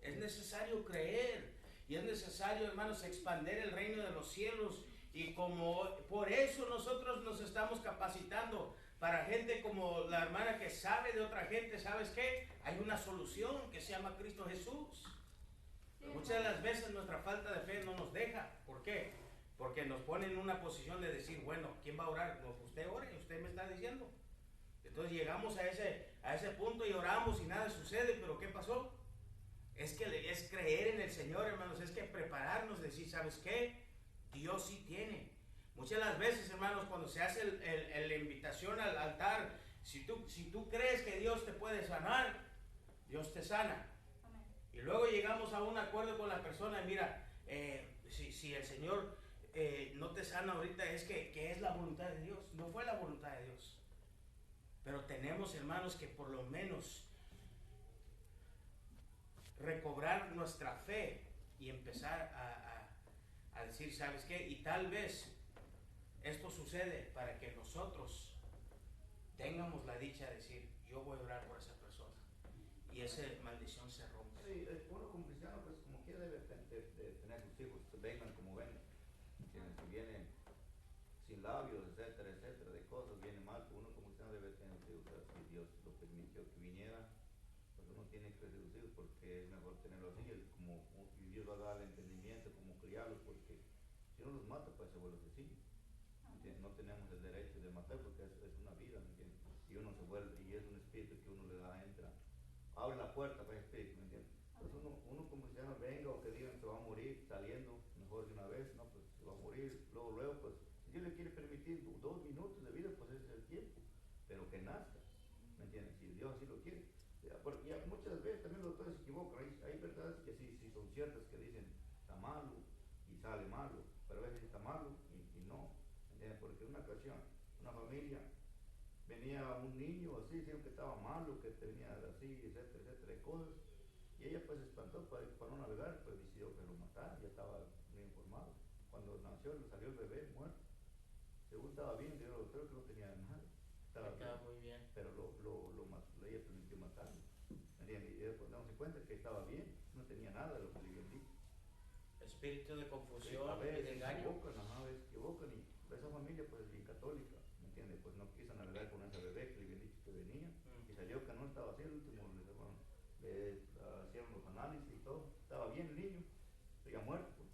Es necesario creer, y es necesario, hermanos, expandir el reino de los cielos. Y como por eso nosotros nos estamos capacitando para gente como la hermana que sabe de otra gente. ¿Sabes qué? Hay una solución que se llama Cristo Jesús. Pero muchas de las veces nuestra falta de fe no nos deja. ¿Por qué? Porque nos pone en una posición de decir, bueno, ¿quién va a orar? No, usted ore, usted me está diciendo. Entonces llegamos a ese punto y oramos y nada sucede. ¿Pero qué pasó? Es creer en el Señor, hermanos. Es que prepararnos, decir, ¿sabes qué? Dios sí tiene. Muchas de las veces, hermanos, cuando se hace la invitación al altar, si tú crees que Dios te puede sanar, Dios te sana. Y luego llegamos a un acuerdo con la persona. Mira, si el Señor no te sana ahorita, es que es la voluntad de Dios. No fue la voluntad de Dios. Pero tenemos, hermanos, que por lo menos recobrar nuestra fe y empezar a decir, ¿sabes qué? Y tal vez esto sucede para que nosotros tengamos la dicha de decir, yo voy a orar por esa persona, y esa maldición se rompe. Sí, uno como cristiano, pues como quiera debe de tener sus hijos, vengan como vengan. entiendes? Si viene sin labios, etcétera, etcétera, de cosas, viene mal, pues uno como cristiano debe tener que usar, si Dios lo permitió que viniera, pues uno tiene que reducir porque es mejor tenerlo así, y Dios va a dar el entendimiento, como criarlos, porque si uno los mata, pues se vuelve asesino. No tenemos el derecho de matar porque es una vida, ¿me entiendes? Y uno se vuelve, y es un espíritu que uno le da, entra, abre la puerta para el espíritu, ¿me entiendes? Pues uno como cristiano venga o que digan se va a morir saliendo, mejor de una vez, no, pues se va a morir, luego, pues, si Dios le quiere permitir 2 minutos de vida, pues ese es el tiempo, pero que nazca, ¿me entiendes? Si Dios así lo quiere. Porque ya muchas veces también los doctores se equivocan, hay verdades que sí son ciertas que dicen está malo y sale malo, pero a veces está malo y no, ¿me entiendes? Porque en una ocasión, una familia, venía un niño así, dijeron que estaba malo, que tenía así, etcétera, etcétera, de cosas, y ella pues se espantó para no navegar, pues decidió que lo matara, ya estaba muy informado. Cuando nació, salió el bebé muerto, según estaba bien, dijo el doctor que no tenía nada, estaba muy bien. pero ella permitió matarlo, ¿me entiendes? Y después damos cuenta que estaba bien, no tenía nada de lo que le habían dicho. Espíritu de Sí, confusión a y veces de se engaño. equivocan, y esa familia pues es bien católica, ¿me entiendes? Pues no quiso navegar con ese bebé que le habían dicho que venía, y salió que no estaba así, el último le hicieron los análisis y todo, estaba bien el niño, había muerto, pues.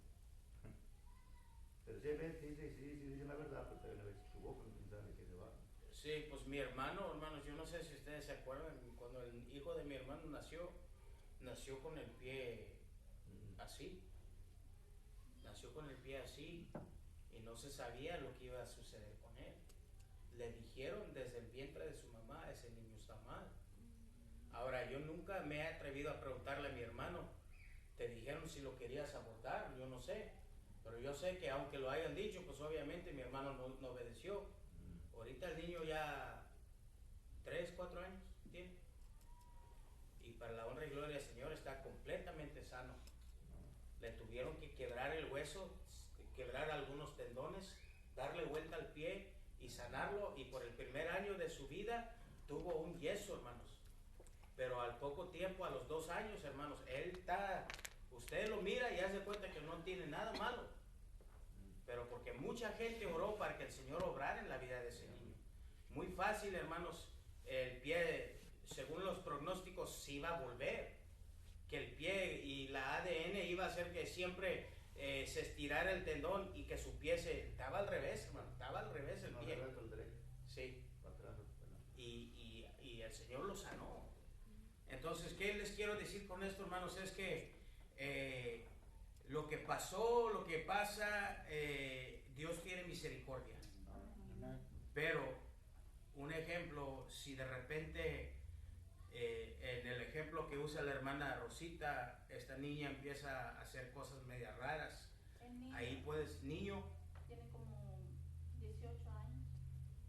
Pero si hay veces sí dicen la verdad, pero también a veces se equivocan, quién sabe qué se va. Sí, pues mi hermano, hermanos, yo no sé si ustedes se acuerdan, cuando el hijo de mi hermano nació con el pie así, nació con el pie así, y no se sabía lo que iba a suceder con él. Le dijeron desde el vientre de su mamá, ese niño está mal. Ahora, yo nunca me he atrevido a preguntarle a mi hermano, te dijeron si lo querías abortar, yo no sé, pero yo sé que aunque lo hayan dicho, pues obviamente mi hermano no obedeció. Ahorita el niño ya 3, 4 años tiene, y para la honra y gloria del Señor está completamente sano. Le tuvieron que quebrar el hueso, quebrar algunos tendones, darle vuelta al pie y sanarlo, y por el primer año de su vida tuvo un yeso, hermanos. Pero al poco tiempo, a los 2 años, hermanos, él está, usted lo mira y hace cuenta que no tiene nada malo, pero porque mucha gente oró para que el Señor obrara en la vida de ese niño. Muy fácil, hermanos, el pie, según los pronósticos, se iba a volver, que el pie y la ADN iba a hacer que siempre se estirara el tendón y que su pie estaba al revés, hermano, estaba al revés el pie. Sí. Y el Señor lo sanó. Entonces, ¿qué les quiero decir con esto, hermanos? Es que lo que pasó, lo que pasa, Dios tiene misericordia. Pero, un ejemplo, si de repente, en el ejemplo que usa la hermana Rosita, esta niña empieza a hacer cosas medias raras, ahí puedes, niño, tiene como 18 años.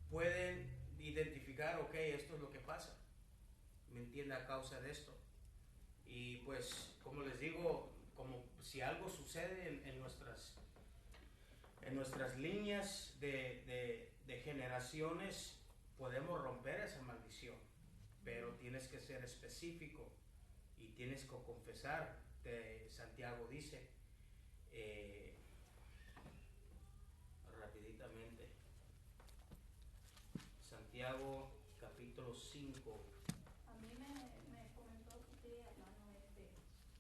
pueden identificar, ok, esto es lo que pasa, me entiende, a causa de esto. Y pues, como les digo, como si algo sucede en nuestras líneas de generaciones, podemos romper esa maldición, pero tienes que ser específico y tienes que confesar. Santiago dice, rapiditamente, Santiago capítulo 5. A mí me comentó su tía, hermano,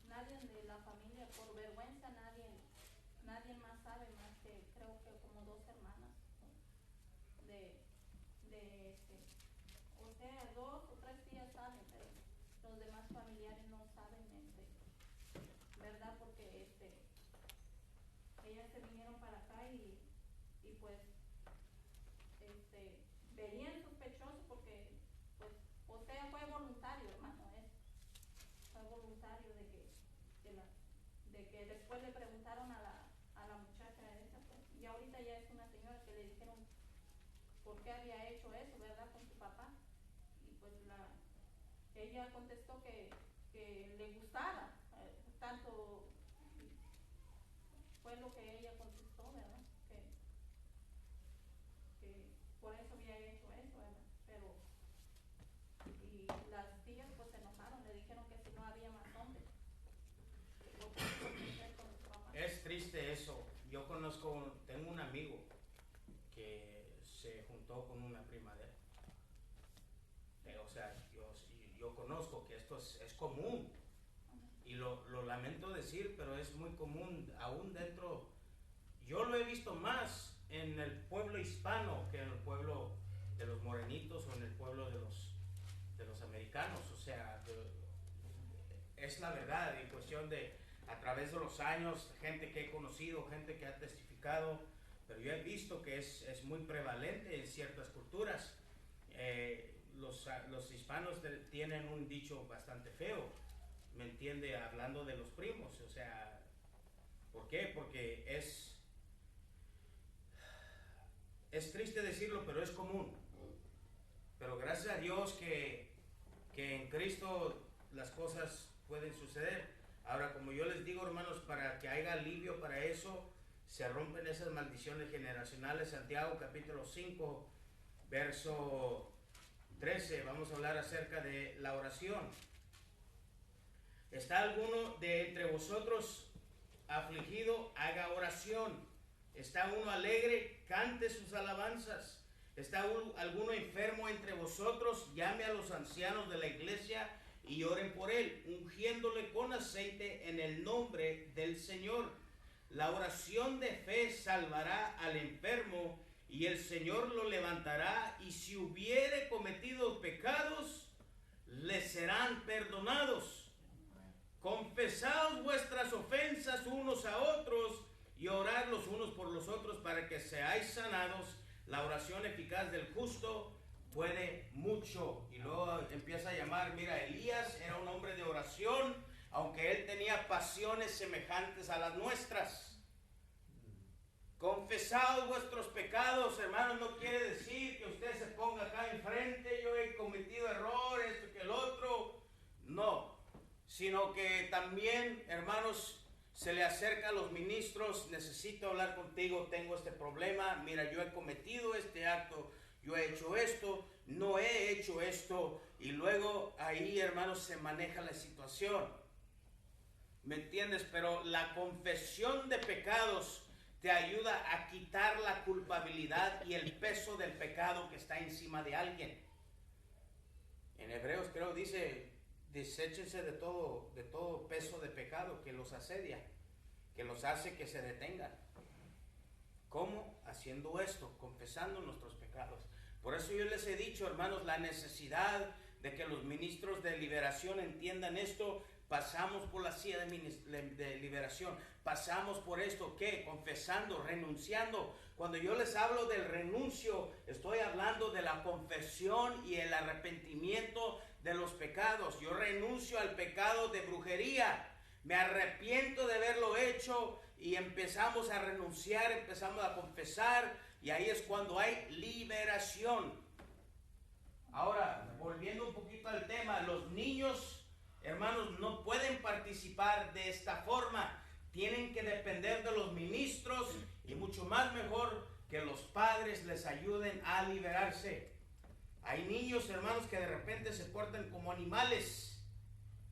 nadie de la familia, por vergüenza, nadie más sabe más que, creo que como 2 hermanas, o sea, 2 o 3 tías saben, pero los demás familiares no saben, ¿verdad? Porque ellas se vinieron para acá y pues venían sospechosos porque pues, o sea, fue voluntario, hermano, fue voluntario de que después le preguntaron a la muchacha esa, pues, y ahorita ya es una señora, que le dijeron por qué había hecho eso, ¿verdad? Con su papá, y pues ella contestó que le gustaba, tanto fue lo que ella contestó, ¿verdad? Que por eso había hecho eso, ¿verdad? Pero, y las tías pues se enojaron, le dijeron que si no había más hombres, que por qué con su papá. Es triste eso. yo tengo un amigo que se juntó con una prima de él. O sea, yo conozco que esto es común. Y lo lamento decir, pero es muy común, aún dentro. Yo lo he visto más en el pueblo hispano que en el pueblo de los morenitos o en el pueblo de los americanos. O sea, es la verdad, en cuestión de, a través de los años, gente que he conocido, gente que ha testificado, pero yo he visto que es muy prevalente en ciertas culturas. Los hispanos tienen un dicho bastante feo, ¿me entiende? Hablando de los primos, o sea, ¿por qué? Porque es triste decirlo, pero es común. Pero gracias a Dios que en Cristo las cosas pueden suceder. Ahora, como yo les digo, hermanos, para que haya alivio para eso, se rompen esas maldiciones generacionales. Santiago capítulo 5, verso 13, vamos a hablar acerca de la oración. ¿Está alguno de entre vosotros afligido? Haga oración. ¿Está uno alegre? Cante sus alabanzas. ¿Está alguno enfermo entre vosotros? Llame a los ancianos de la iglesia y oren por él, ungiéndole con aceite en el nombre del Señor. La oración de fe salvará al enfermo y el Señor lo levantará, y si hubiere cometido pecados, le serán perdonados. Confesaos vuestras ofensas unos a otros y orad los unos por los otros para que seáis sanados. La oración eficaz del justo puede mucho. Y luego empieza a llamar, mira, Elías era un hombre de oración, aunque él tenía pasiones semejantes a las nuestras. Confesaos vuestros pecados, hermanos, no quiere decir que usted se ponga acá enfrente, yo he cometido errores, esto que el otro. No, sino que también, hermanos, se le acerca a los ministros, necesito hablar contigo, tengo este problema, mira, yo he cometido este acto, yo he hecho esto, no he hecho esto, y luego ahí, hermanos, se maneja la situación. ¿Me entiendes? Pero la confesión de pecados te ayuda a quitar la culpabilidad y el peso del pecado que está encima de alguien. En Hebreos creo dice, deséchense de todo peso de pecado que los asedia, que los hace que se detengan. ¿Cómo? Haciendo esto, confesando nuestros pecados. Por eso yo les he dicho, hermanos, la necesidad de que los ministros de liberación entiendan esto. Pasamos por la silla de liberación, pasamos por esto, ¿qué? Confesando, renunciando. Cuando yo les hablo del renuncio, estoy hablando de la confesión y el arrepentimiento de los pecados. Yo renuncio al pecado de brujería, me arrepiento de haberlo hecho y empezamos a renunciar, empezamos a confesar, y ahí es cuando hay liberación. Ahora, volviendo un poquito al tema, los niños, hermanos, no pueden participar de esta forma. Tienen que depender de los ministros, y mucho más mejor que los padres les ayuden a liberarse. Hay niños, hermanos, que de repente se portan como animales,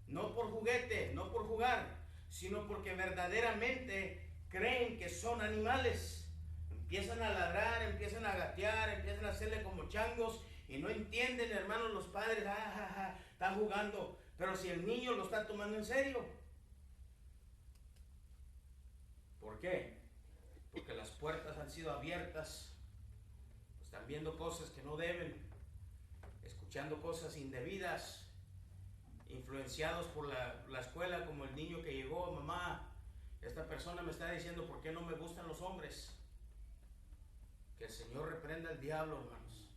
no por juguete, no por jugar, sino porque verdaderamente creen que son animales. Empiezan a ladrar, empiezan a gatear, empiezan a hacerle como changos, y no entienden, hermanos, los padres, están jugando. Pero si el niño lo está tomando en serio. ¿Por qué? Porque las puertas han sido abiertas. Están viendo cosas que no deben, escuchando cosas indebidas, influenciados por la escuela, como el niño que llegó, mamá, esta persona me está diciendo por qué no me gustan los hombres. Que el Señor reprenda al diablo, hermanos.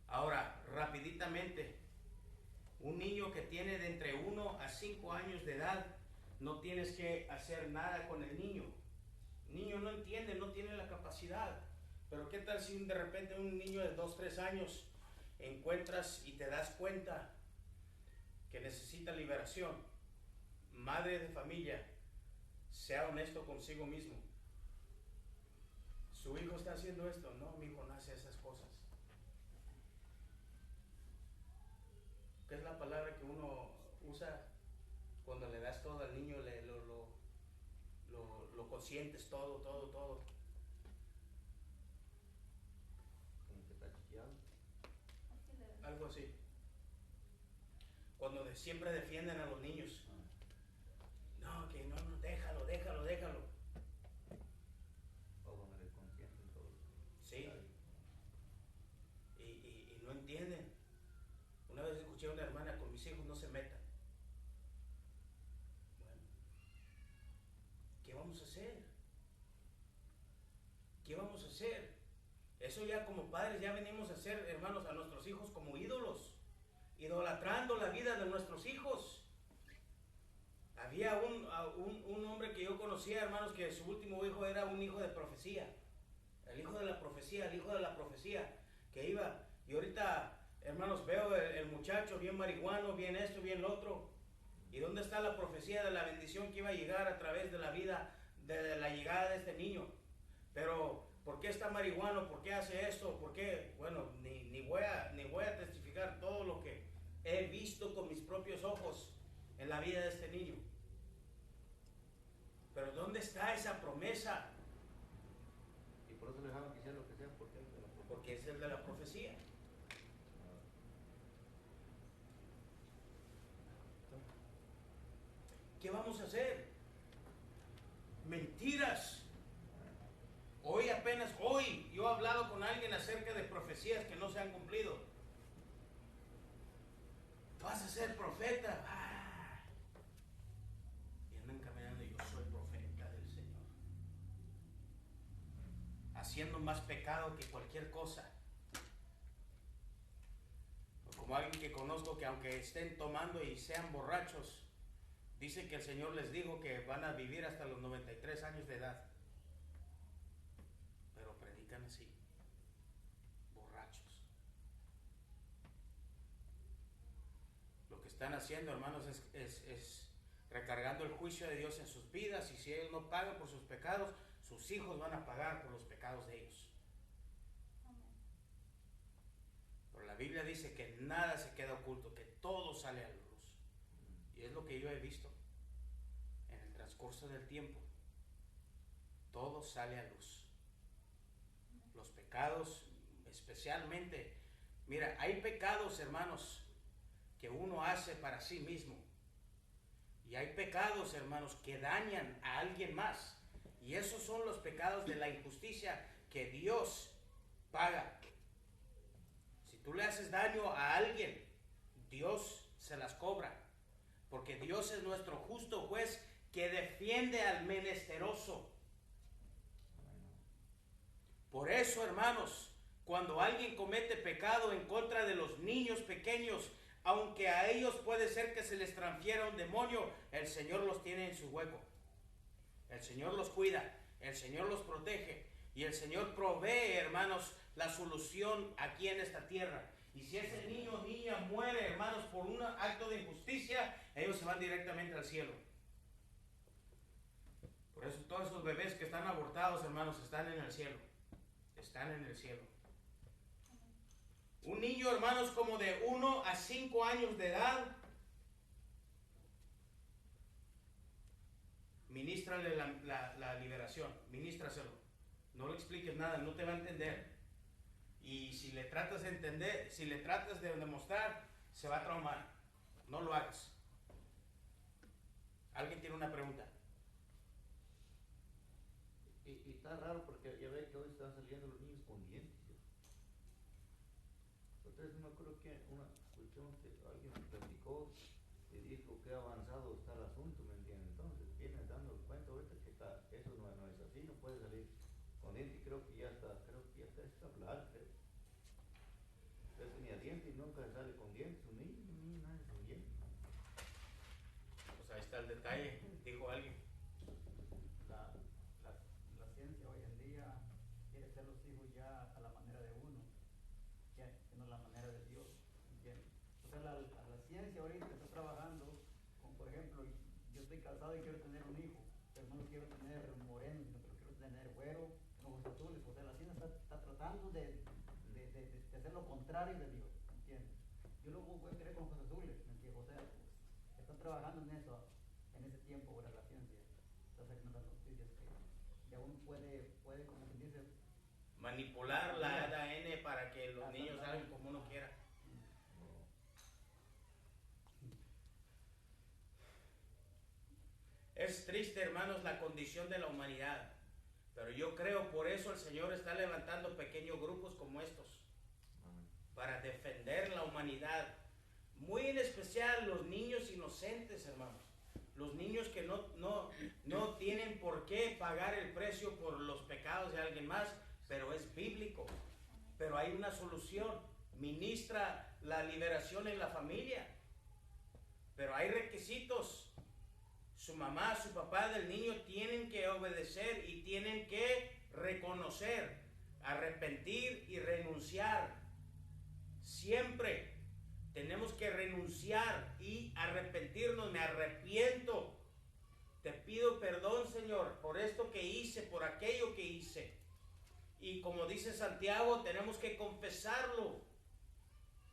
Ahora, rapiditamente, un niño que tiene de entre 1 a 5 años de edad, no tienes que hacer nada con el niño. El niño no entiende, no tiene la capacidad. Pero ¿qué tal si de repente un niño de 2, 3 años encuentras y te das cuenta que necesita liberación? Madre de familia, sea honesto consigo mismo. ¿Su hijo está haciendo esto? No, mi hijo no hace esas cosas. ¿Qué es la palabra que uno usa cuando le das todo al niño? Lo conscientes todo, todo, todo. Como que está chiqueado. Así le Algo así. Cuando siempre defienden a los niños. No, que no, no, déjalo, déjalo, déjalo. Ojo, me desconsienten todo. Sí. Y no entienden. Una vez escuché a una hermana, con mis hijos no se metan. Bueno, ¿qué vamos a hacer? ¿Qué vamos a hacer? Eso ya como padres ya venimos a hacer, hermanos, a nuestros hijos como ídolos, idolatrando la vida de nuestros hijos. Había un hombre que yo conocía, hermanos, que su último hijo era un hijo de profecía. El hijo de la profecía, el hijo de la profecía, que iba. Y ahorita, hermanos, veo el muchacho bien marihuano, bien esto, bien lo otro. ¿Y dónde está la profecía de la bendición que iba a llegar a través de la vida, de la llegada de este niño? Pero, ¿por qué está marihuano? ¿Por qué hace esto? ¿Por qué? Bueno, ni voy a testificar todo lo que he visto con mis propios ojos en la vida de este niño. Pero ¿dónde está esa promesa? Y por eso le dejaban que hiciera lo que sea, porque él de la profecía. Porque es el de la profecía. ¿Qué vamos a hacer? Mentiras. Hoy yo he hablado con alguien acerca de profecías que no se han cumplido. Vas a ser profeta. Y andan caminando, yo soy profeta del Señor. Haciendo más pecado que cualquier cosa. Como alguien que conozco que aunque estén tomando y sean borrachos, dice que el Señor les dijo que van a vivir hasta los 93 años de edad. Pero predican así, borrachos. Lo que están haciendo, hermanos, es recargando el juicio de Dios en sus vidas. Y si ellos no pagan por sus pecados, sus hijos van a pagar por los pecados de ellos. Pero la Biblia dice que nada se queda oculto, que todo sale a la luz. Y es lo que yo he visto en el transcurso del tiempo. Todo sale a luz. Los pecados, especialmente, mira, hay pecados, hermanos, que uno hace para sí mismo. Y hay pecados, hermanos, que dañan a alguien más. Y esos son los pecados de la injusticia que Dios paga. Si tú le haces daño a alguien, Dios se las cobra. Porque Dios es nuestro justo juez que defiende al menesteroso. Por eso, hermanos, cuando alguien comete pecado en contra de los niños pequeños, aunque a ellos puede ser que se les transfiera un demonio, el Señor los tiene en su hueco. El Señor los cuida, el Señor los protege y el Señor provee, hermanos, la solución aquí en esta tierra. Y si ese niño o niña muere, hermanos, por un acto de injusticia, ellos se van directamente al cielo. Por eso todos esos bebés que están abortados, hermanos, están en el cielo. Están en el cielo. Un niño, hermanos, como de 1 a 5 años de edad, ministrale la liberación, ministraselo. No le expliques nada, no te va a entender. Y si le tratas de entender, si le tratas de demostrar, se va a traumar. No lo hagas. ¿Alguien tiene una pregunta? Y está raro porque ya ve que hoy están saliendo los niños con dientes. Entonces no creo que escuché que alguien platicó y dijo que avanzado está el asunto, ¿me entienden? Entonces viene dando cuenta ahorita que eso no es así, no puede salir con dientes. Creo que ya está hablar, creo. Usted tenía dientes y nunca sale con dientes, un niño nadie con dientes. Pues ahí está el detalle, dijo alguien. La ciencia hoy en día quiere hacer los hijos ya a la manera de uno, que no a la manera de Dios, ¿entiendes? O sea, la ciencia ahorita está trabajando con, por ejemplo, yo estoy casado y quiero tener un hijo, pero no lo quiero tener moreno, sino que lo quiero tener güero, con ojos azules. O sea, la ciencia está tratando de hacer lo contrario de Dios, ¿entiendes? Yo lo voy a querer con ojos azules, ¿me entiendes? O sea, están trabajando en eso, en ese tiempo ahora la ciencia está sacando las noticias puede como quien dice, manipular la ADN para que los niños salgan como uno quiera. Es triste, hermanos, la condición de la humanidad, pero yo creo por eso el Señor está levantando pequeños grupos como estos para defender la humanidad, muy en especial los niños inocentes, hermanos, los niños que no tienen por qué pagar el precio por los pecados de alguien más, pero es bíblico, pero hay una solución, ministra la liberación en la familia, pero hay requisitos. Su mamá, su papá del niño tienen que obedecer y tienen que reconocer, arrepentir y renunciar. Siempre tenemos que renunciar y arrepentirnos. Me arrepiento. Te pido perdón, Señor, por esto que hice, por aquello que hice. Y como dice Santiago, tenemos que confesarlo.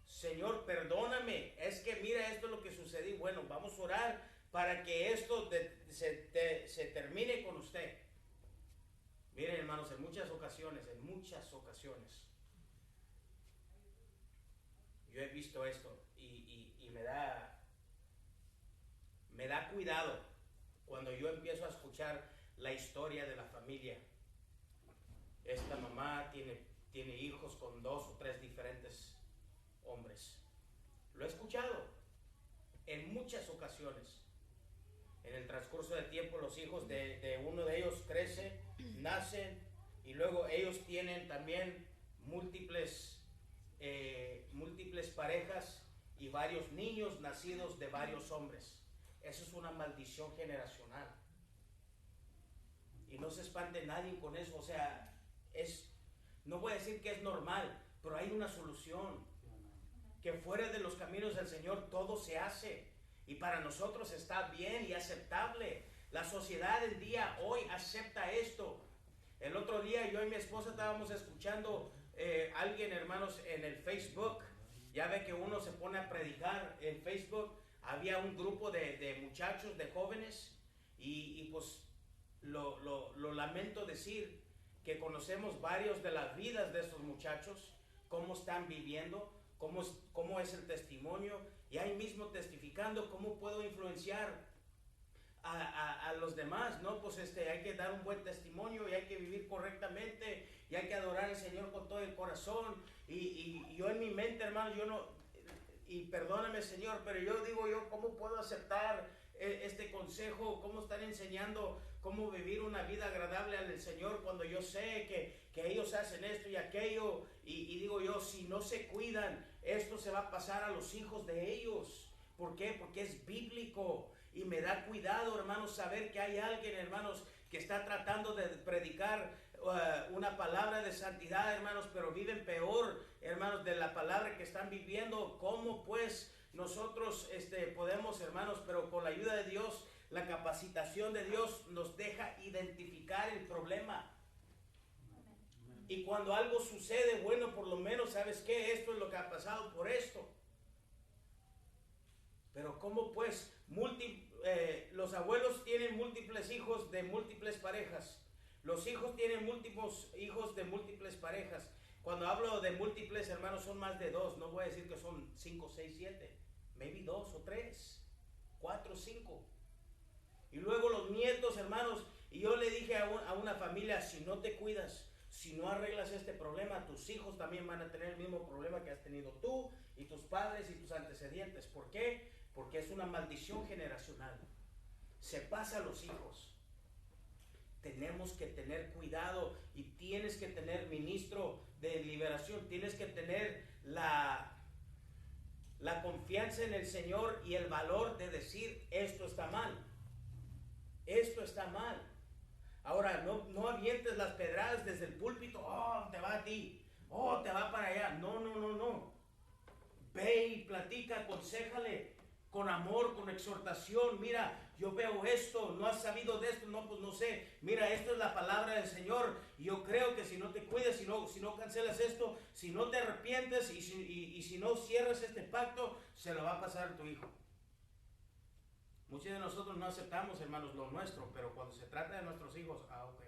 Señor, perdóname. Es que mira, esto es lo que sucedió. Bueno, vamos a orar para que esto se termine con usted. Miren, hermanos, en muchas ocasiones, yo he visto esto y me da cuidado cuando yo empiezo a escuchar la historia de la familia. Esta mamá tiene hijos con 2 o 3 diferentes hombres. Lo he escuchado en muchas ocasiones. En el transcurso del tiempo los hijos de uno de ellos crecen, nacen y luego ellos tienen también múltiples parejas y varios niños nacidos de varios hombres. Eso es una maldición generacional. Y no se espante nadie con eso. O sea, no voy a decir que es normal, pero hay una solución. Que fuera de los caminos del Señor todo se hace. Y para nosotros está bien y aceptable. La sociedad del día hoy acepta esto. El otro día yo y mi esposa estábamos escuchando alguien, hermanos, en el Facebook. Ya ve que uno se pone a predicar en Facebook. Había un grupo de muchachos, de jóvenes. Y pues lo lamento decir que conocemos varios de las vidas de estos muchachos. Cómo están viviendo. Cómo es el testimonio, y ahí mismo testificando cómo puedo influenciar a los demás, ¿no? Pues hay que dar un buen testimonio y hay que vivir correctamente y hay que adorar al Señor con todo el corazón. Y yo en mi mente, hermano, y perdóname, Señor, pero yo digo ¿cómo puedo aceptar este consejo? ¿Cómo están enseñando cómo vivir una vida agradable al Señor cuando yo sé que ellos hacen esto y aquello? Y digo yo, si no se cuidan, esto se va a pasar a los hijos de ellos. ¿Por qué? Porque es bíblico. Y me da cuidado, hermanos, saber que hay alguien, hermanos, que está tratando de predicar una palabra de santidad, hermanos, pero viven peor, hermanos, de la palabra que están viviendo. ¿Cómo pues nosotros podemos, hermanos, pero con la ayuda de Dios, la capacitación de Dios nos deja identificar el problema? Y cuando algo sucede, bueno, por lo menos, ¿sabes qué? Esto es lo que ha pasado por esto. Pero ¿cómo pues? Los abuelos tienen múltiples hijos de múltiples parejas. Los hijos tienen múltiples hijos de múltiples parejas. Cuando hablo de múltiples, hermanos, son más de 2. No voy a decir que son 5, 6, 7. Maybe 2 o 3, 4, 5. Y luego los nietos, hermanos. Y yo le dije a una familia, si no te cuidas, si no arreglas este problema, tus hijos también van a tener el mismo problema que has tenido tú y tus padres y tus antecedentes. ¿Por qué? Porque es una maldición generacional. Se pasa a los hijos. Tenemos que tener cuidado y tienes que tener ministro de liberación. Tienes que tener la confianza en el Señor y el valor de decir esto está mal. Esto está mal. Ahora, no avientes las pedradas desde el púlpito. Oh, te va a ti. Oh, te va para allá. No. Ve y platica, aconséjale con amor, con exhortación. Mira, yo veo esto, no has sabido de esto, no, pues no sé. Mira, esto es la palabra del Señor. Y yo creo que si no te cuidas, si no cancelas esto, si no te arrepientes y si no cierras este pacto, se lo va a pasar a tu hijo. Muchos de nosotros no aceptamos, hermanos, lo nuestro, pero cuando se trata de nuestros hijos, ok.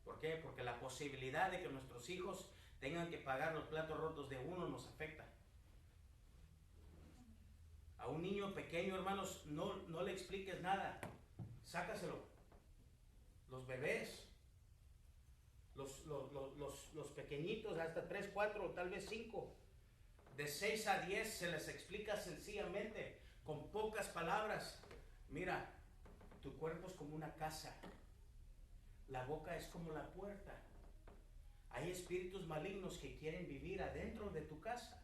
¿Por qué? Porque la posibilidad de que nuestros hijos tengan que pagar los platos rotos de uno nos afecta. A un niño pequeño, hermanos, no le expliques nada. Sácaselo. Los bebés, los pequeñitos, hasta 3, 4, tal vez 5, de 6 a 10 se les explica sencillamente, con pocas palabras. Mira, tu cuerpo es como una casa. La boca es como la puerta. Hay espíritus malignos que quieren vivir adentro de tu casa.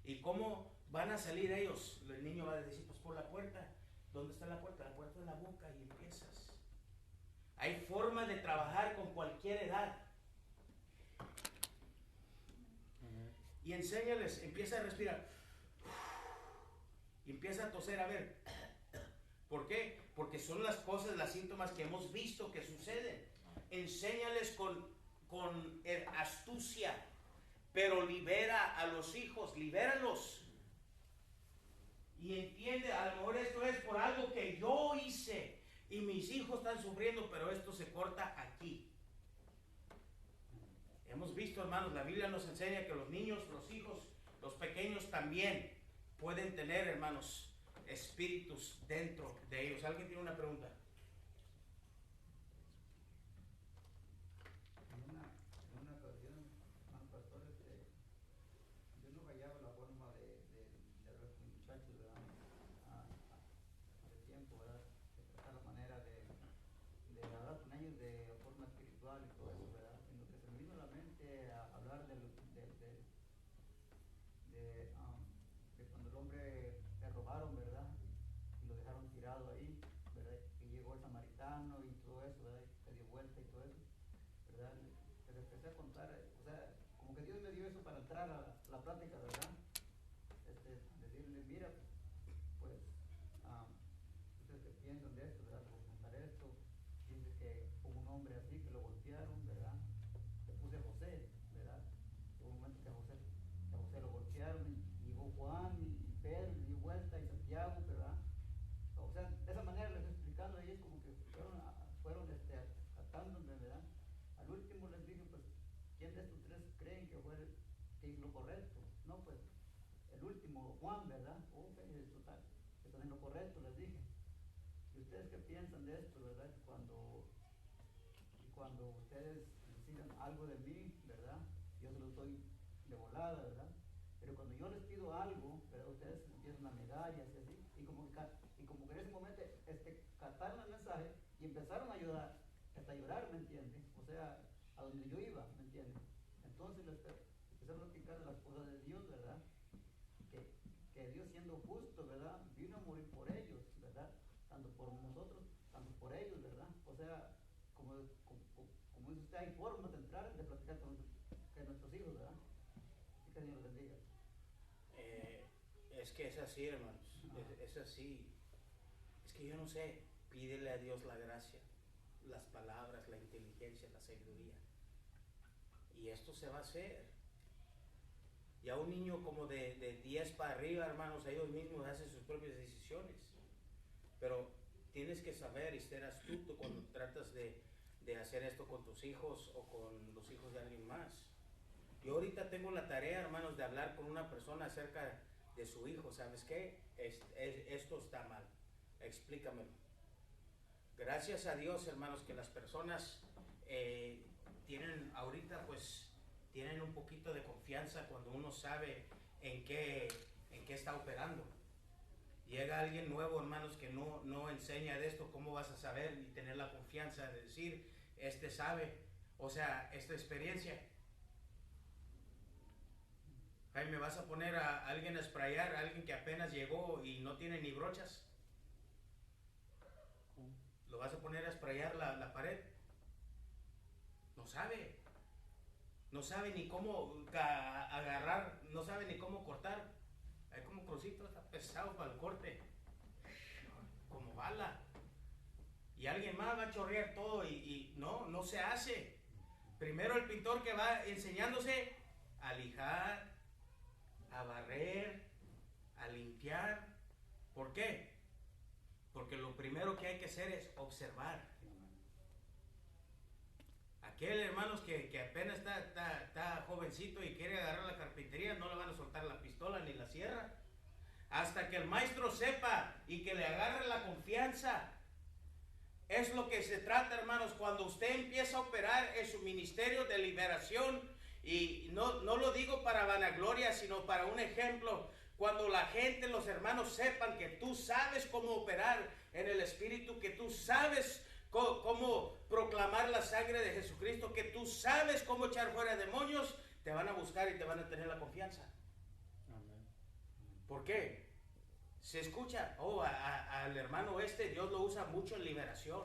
¿Y cómo van a salir ellos? El niño va a decir, pues por la puerta. ¿Dónde está la puerta? La puerta de la boca, y empiezas. Hay forma de trabajar con cualquier edad. Y enséñales, empieza a respirar. Y empieza a toser, a ver. ¿Por qué? Porque son las cosas, las síntomas que hemos visto que suceden. Enséñales con astucia, pero libera a los hijos, libéralos. Y entiende, a lo mejor esto es por algo que yo hice y mis hijos están sufriendo, pero esto se corta aquí. Hemos visto, hermanos, la Biblia nos enseña que los niños, los hijos, los pequeños también pueden tener, hermanos, espíritus dentro de ellos. ¿Alguien tiene una pregunta? En una ocasión, hermano pastor, yo no hallaba la forma de hablar con muchachos, ¿verdad? Hace tiempo, ¿verdad? De tratar la manera de hablar con ellos de forma espiritual y todo eso, ¿verdad? En lo que se me vino a la mente a hablar de cuando el hombre le robaron, ¿verdad? Y lo dejaron tirado ahí, ¿verdad? Y llegó el samaritano y todo eso, ¿verdad? Y se dio vuelta y todo eso, ¿verdad? Les empecé a contar, o sea, como que Dios me dio eso para entrar a la plática, ¿verdad? Decirle, mira, pues, ustedes que piensan de esto, ¿verdad? Por contar esto, dice que hubo un hombre así que lo golpearon, ¿verdad? Le puse José, ¿verdad? Hubo un momento que a José lo golpearon y llegó Juan y Pedro, y dio vuelta, y Santiago, ¿verdad? O sea, de esa manera les estoy explicando a ellos como que fueron atándome, ¿verdad? Al último les dije, pues, ¿quién de estos tres creen que hizo lo correcto? No, pues, el último, Juan, ¿verdad? Ok, total, están en lo correcto, les dije. ¿Y ustedes qué piensan de esto, verdad? Cuando ustedes necesitan algo de mí, ¿verdad? Yo se los doy de volada, ¿verdad? Pero cuando yo les pido algo, ¿verdad? Ustedes empiezan a negar y así, y como que en ese momento captaron el mensaje y empezaron a ayudar, hasta llorar, ¿me entiendes? O sea, a donde yo iba, ¿me entiendes? Entonces les empecé a platicar de las cosas de Dios, ¿verdad? Que Dios, siendo justo, ¿verdad? Vino a morir por ellos, ¿verdad? Tanto por nosotros, tanto por ellos, ¿verdad? O sea, como dice usted, hay formas de entrar, de platicar con nuestros hijos, ¿verdad? Y que Dios los bendiga. Es que es así, hermanos. Es así. Es que yo no sé. Pídele a Dios la gracia, las palabras, la inteligencia, la sabiduría. Y esto se va a hacer. Y a un niño como de 10 para arriba, hermanos, ellos mismos hacen sus propias decisiones. Pero tienes que saber y ser astuto cuando tratas de hacer esto con tus hijos o con los hijos de alguien más. Yo ahorita tengo la tarea, hermanos, de hablar con una persona acerca de su hijo. ¿Sabes qué? Esto está mal. Explícamelo. Gracias a Dios, hermanos, que las personas tienen ahorita, pues, tienen un poquito de confianza cuando uno sabe en qué está operando. Llega alguien nuevo, hermanos, que no enseña de esto, ¿cómo vas a saber y tener la confianza de decir, sabe? O sea, esta experiencia. Jaime, ¿vas a poner a alguien a sprayar, a alguien que apenas llegó y no tiene ni brochas? ¿Lo vas a poner a sprayar la pared? No sabe. No sabe ni cómo agarrar, no sabe ni cómo cortar. Hay como crucito, está pesado para el corte. Como bala. Y alguien más va a chorrear todo y no se hace. Primero el pintor que va enseñándose a lijar, a barrer, a limpiar. ¿Por qué? Porque lo primero que hay que hacer es observar. Aquel, hermanos, que apenas está jovencito y quiere agarrar la carpintería, no le van a soltar la pistola ni la sierra. Hasta que el maestro sepa y que le agarre la confianza. Es lo que se trata, hermanos, cuando usted empieza a operar en su ministerio de liberación, y no lo digo para vanagloria, sino para un ejemplo. Cuando la gente, los hermanos sepan que tú sabes cómo operar en el Espíritu, que tú sabes cómo proclamar la sangre de Jesucristo, que tú sabes cómo echar fuera demonios, te van a buscar y te van a tener la confianza. Amén. ¿Por qué? Se escucha, al hermano Dios lo usa mucho en liberación.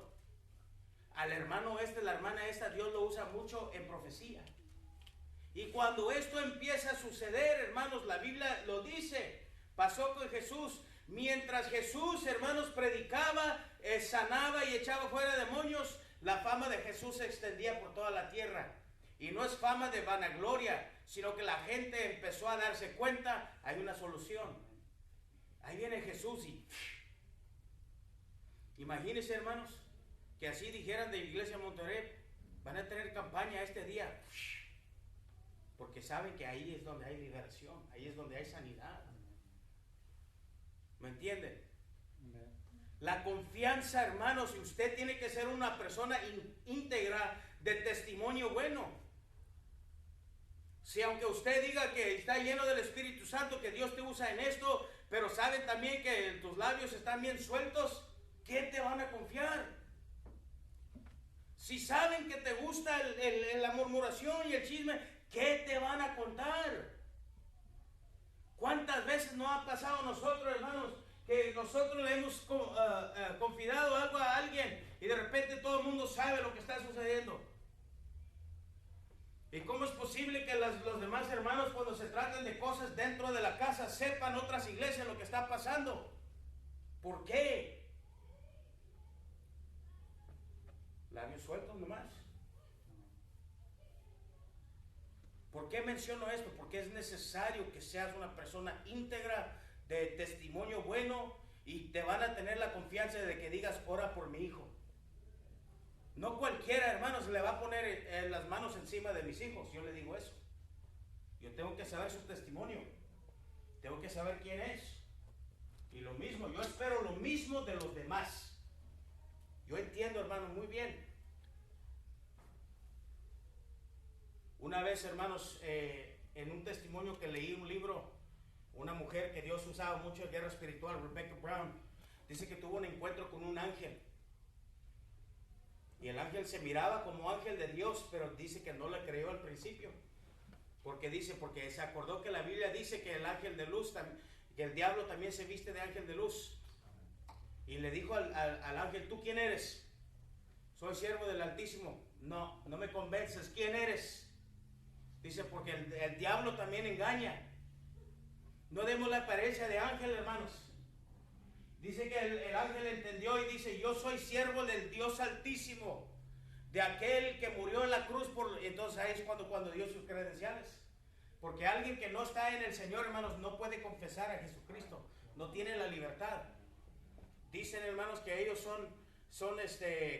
Al hermano la hermana Dios lo usa mucho en profecía. Y cuando esto empieza a suceder, hermanos, la Biblia lo dice, pasó con Jesús. Mientras Jesús, hermanos, predicaba, sanaba y echaba fuera demonios, la fama de Jesús se extendía por toda la tierra. Y no es fama de vanagloria, sino que la gente empezó a darse cuenta, hay una solución. Ahí viene Jesús y... Imagínense, hermanos, que así dijeran de Iglesia Monterrey, van a tener campaña este día. Porque saben que ahí es donde hay liberación, ahí es donde hay sanidad. ¿Me entienden? La confianza, hermanos, y usted tiene que ser una persona íntegra de testimonio bueno. Si aunque usted diga que está lleno del Espíritu Santo, que Dios te usa en esto, pero saben también que tus labios están bien sueltos, ¿qué te van a confiar? Si saben que te gusta la murmuración y el chisme, ¿qué te van a contar? ¿Cuántas veces nos ha pasado a nosotros, hermanos, que nosotros le hemos confiado algo a alguien y de repente todo el mundo sabe lo que está sucediendo? ¿Y cómo es posible que los demás hermanos, cuando se tratan de cosas dentro de la casa, sepan otras iglesias lo que está pasando? ¿Por qué? Labios sueltos nomás. ¿Por qué menciono esto? Porque es necesario que seas una persona íntegra, de testimonio bueno, y te van a tener la confianza de que digas, ora por mi hijo. No cualquiera, hermanos, le va a poner las manos encima de mis hijos. Yo le digo eso. Yo tengo que saber su testimonio. Tengo que saber quién es. Y lo mismo, yo espero lo mismo de los demás. Yo entiendo, hermanos, muy bien. Una vez, hermanos, en un testimonio que leí un libro, una mujer que Dios usaba mucho en guerra espiritual, Rebecca Brown, dice que tuvo un encuentro con un ángel. Y el ángel se miraba como ángel de Dios, pero dice que no le creyó al principio. Porque se acordó que la Biblia dice que el ángel de luz, que el diablo también se viste de ángel de luz. Y le dijo al ángel, ¿tú quién eres? Soy siervo del Altísimo. No me convences, ¿quién eres? Dice, porque el diablo también engaña. No demos la apariencia de ángel, hermanos. Dice que el ángel entendió y dice, yo soy siervo del Dios Altísimo, de aquel que murió en la cruz. Entonces ahí es cuando dio sus credenciales. Porque alguien que no está en el Señor, hermanos, no puede confesar a Jesucristo. No tiene la libertad. Dicen, hermanos, que ellos son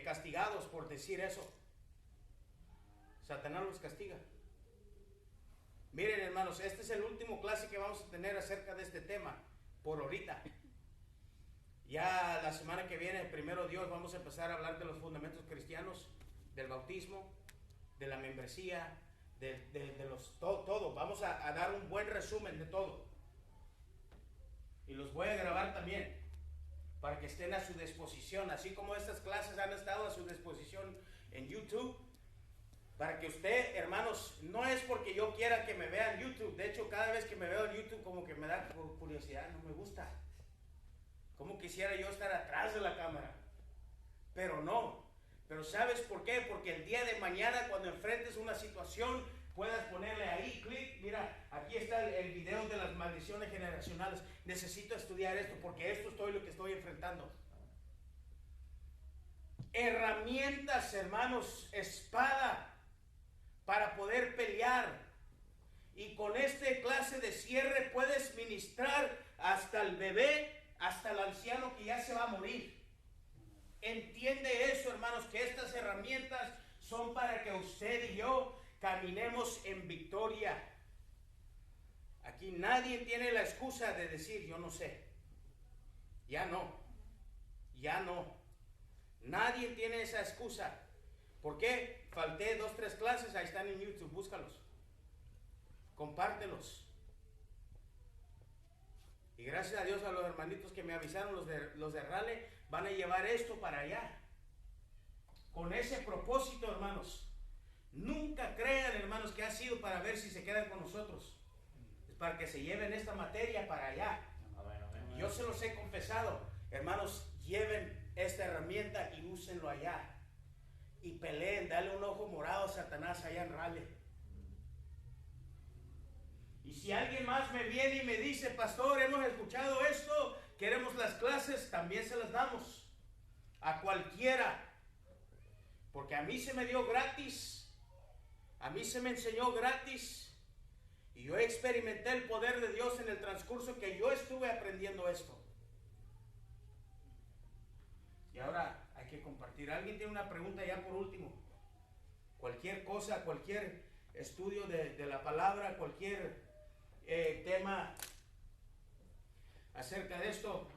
castigados por decir eso. Satanás los castiga. Miren, hermanos, este es el último clase que vamos a tener acerca de este tema, por ahorita. Ya la semana que viene, primero Dios, vamos a empezar a hablar de los fundamentos cristianos, del bautismo, de la membresía, todo. Vamos a dar un buen resumen de todo. Y los voy a grabar también, para que estén a su disposición, así como estas clases han estado a su disposición en YouTube. Para que usted, hermanos, no es porque yo quiera que me vean en YouTube. De hecho, cada vez que me veo en YouTube como que me da curiosidad, no me gusta. Como quisiera yo estar atrás de la cámara. Pero no. Pero ¿sabes por qué? Porque el día de mañana, cuando enfrentes una situación, puedas ponerle ahí, clic. Mira, aquí está el video de las maldiciones generacionales. Necesito estudiar esto porque esto es lo que estoy enfrentando. Herramientas, hermanos, espada, para poder pelear. Y con esta clase de cierre puedes ministrar hasta el bebé, hasta el anciano que ya se va a morir. Entiende eso, hermanos, que estas herramientas son para que usted y yo caminemos en victoria. Aquí nadie tiene la excusa de decir yo no sé. Ya no. Ya no. Nadie tiene esa excusa. ¿Por qué? Falté 2, 3 clases, ahí están en YouTube, búscalos. Compártelos. Y gracias a Dios a los hermanitos que me avisaron, los de Rale, van a llevar esto para allá. Con ese propósito, hermanos. Nunca crean, hermanos, que ha sido para ver si se quedan con nosotros. Es para que se lleven esta materia para allá. Y yo se los he confesado. Hermanos, lleven esta herramienta y úsenlo allá. Y peleen, dale un ojo morado a Satanás allá en Rale. Y si alguien más me viene y me dice, pastor, hemos escuchado esto, queremos las clases, también se las damos. A cualquiera. Porque a mí se me dio gratis. A mí se me enseñó gratis. Y yo experimenté el poder de Dios en el transcurso que yo estuve aprendiendo esto. Y ahora hay que compartir. ¿Alguien tiene una pregunta ya por último? Cualquier cosa, cualquier estudio de la palabra, cualquier tema acerca de esto.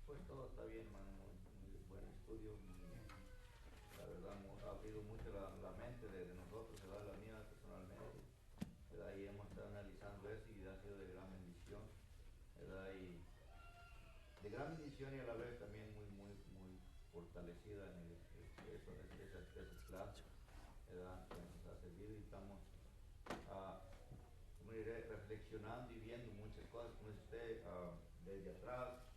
Pues todo está bien, hermano, muy buen estudio. La verdad, ha abrido mucho la mente de nosotros, la mía personalmente. ¿Verdad? Y hemos estado analizando eso y ha sido de gran bendición. ¿Verdad? Y de gran bendición y a la vez también muy fortalecida en esas clases. ¿Verdad? Que nos ha servido y estamos reflexionando y viendo muchas cosas, como dice usted, desde atrás.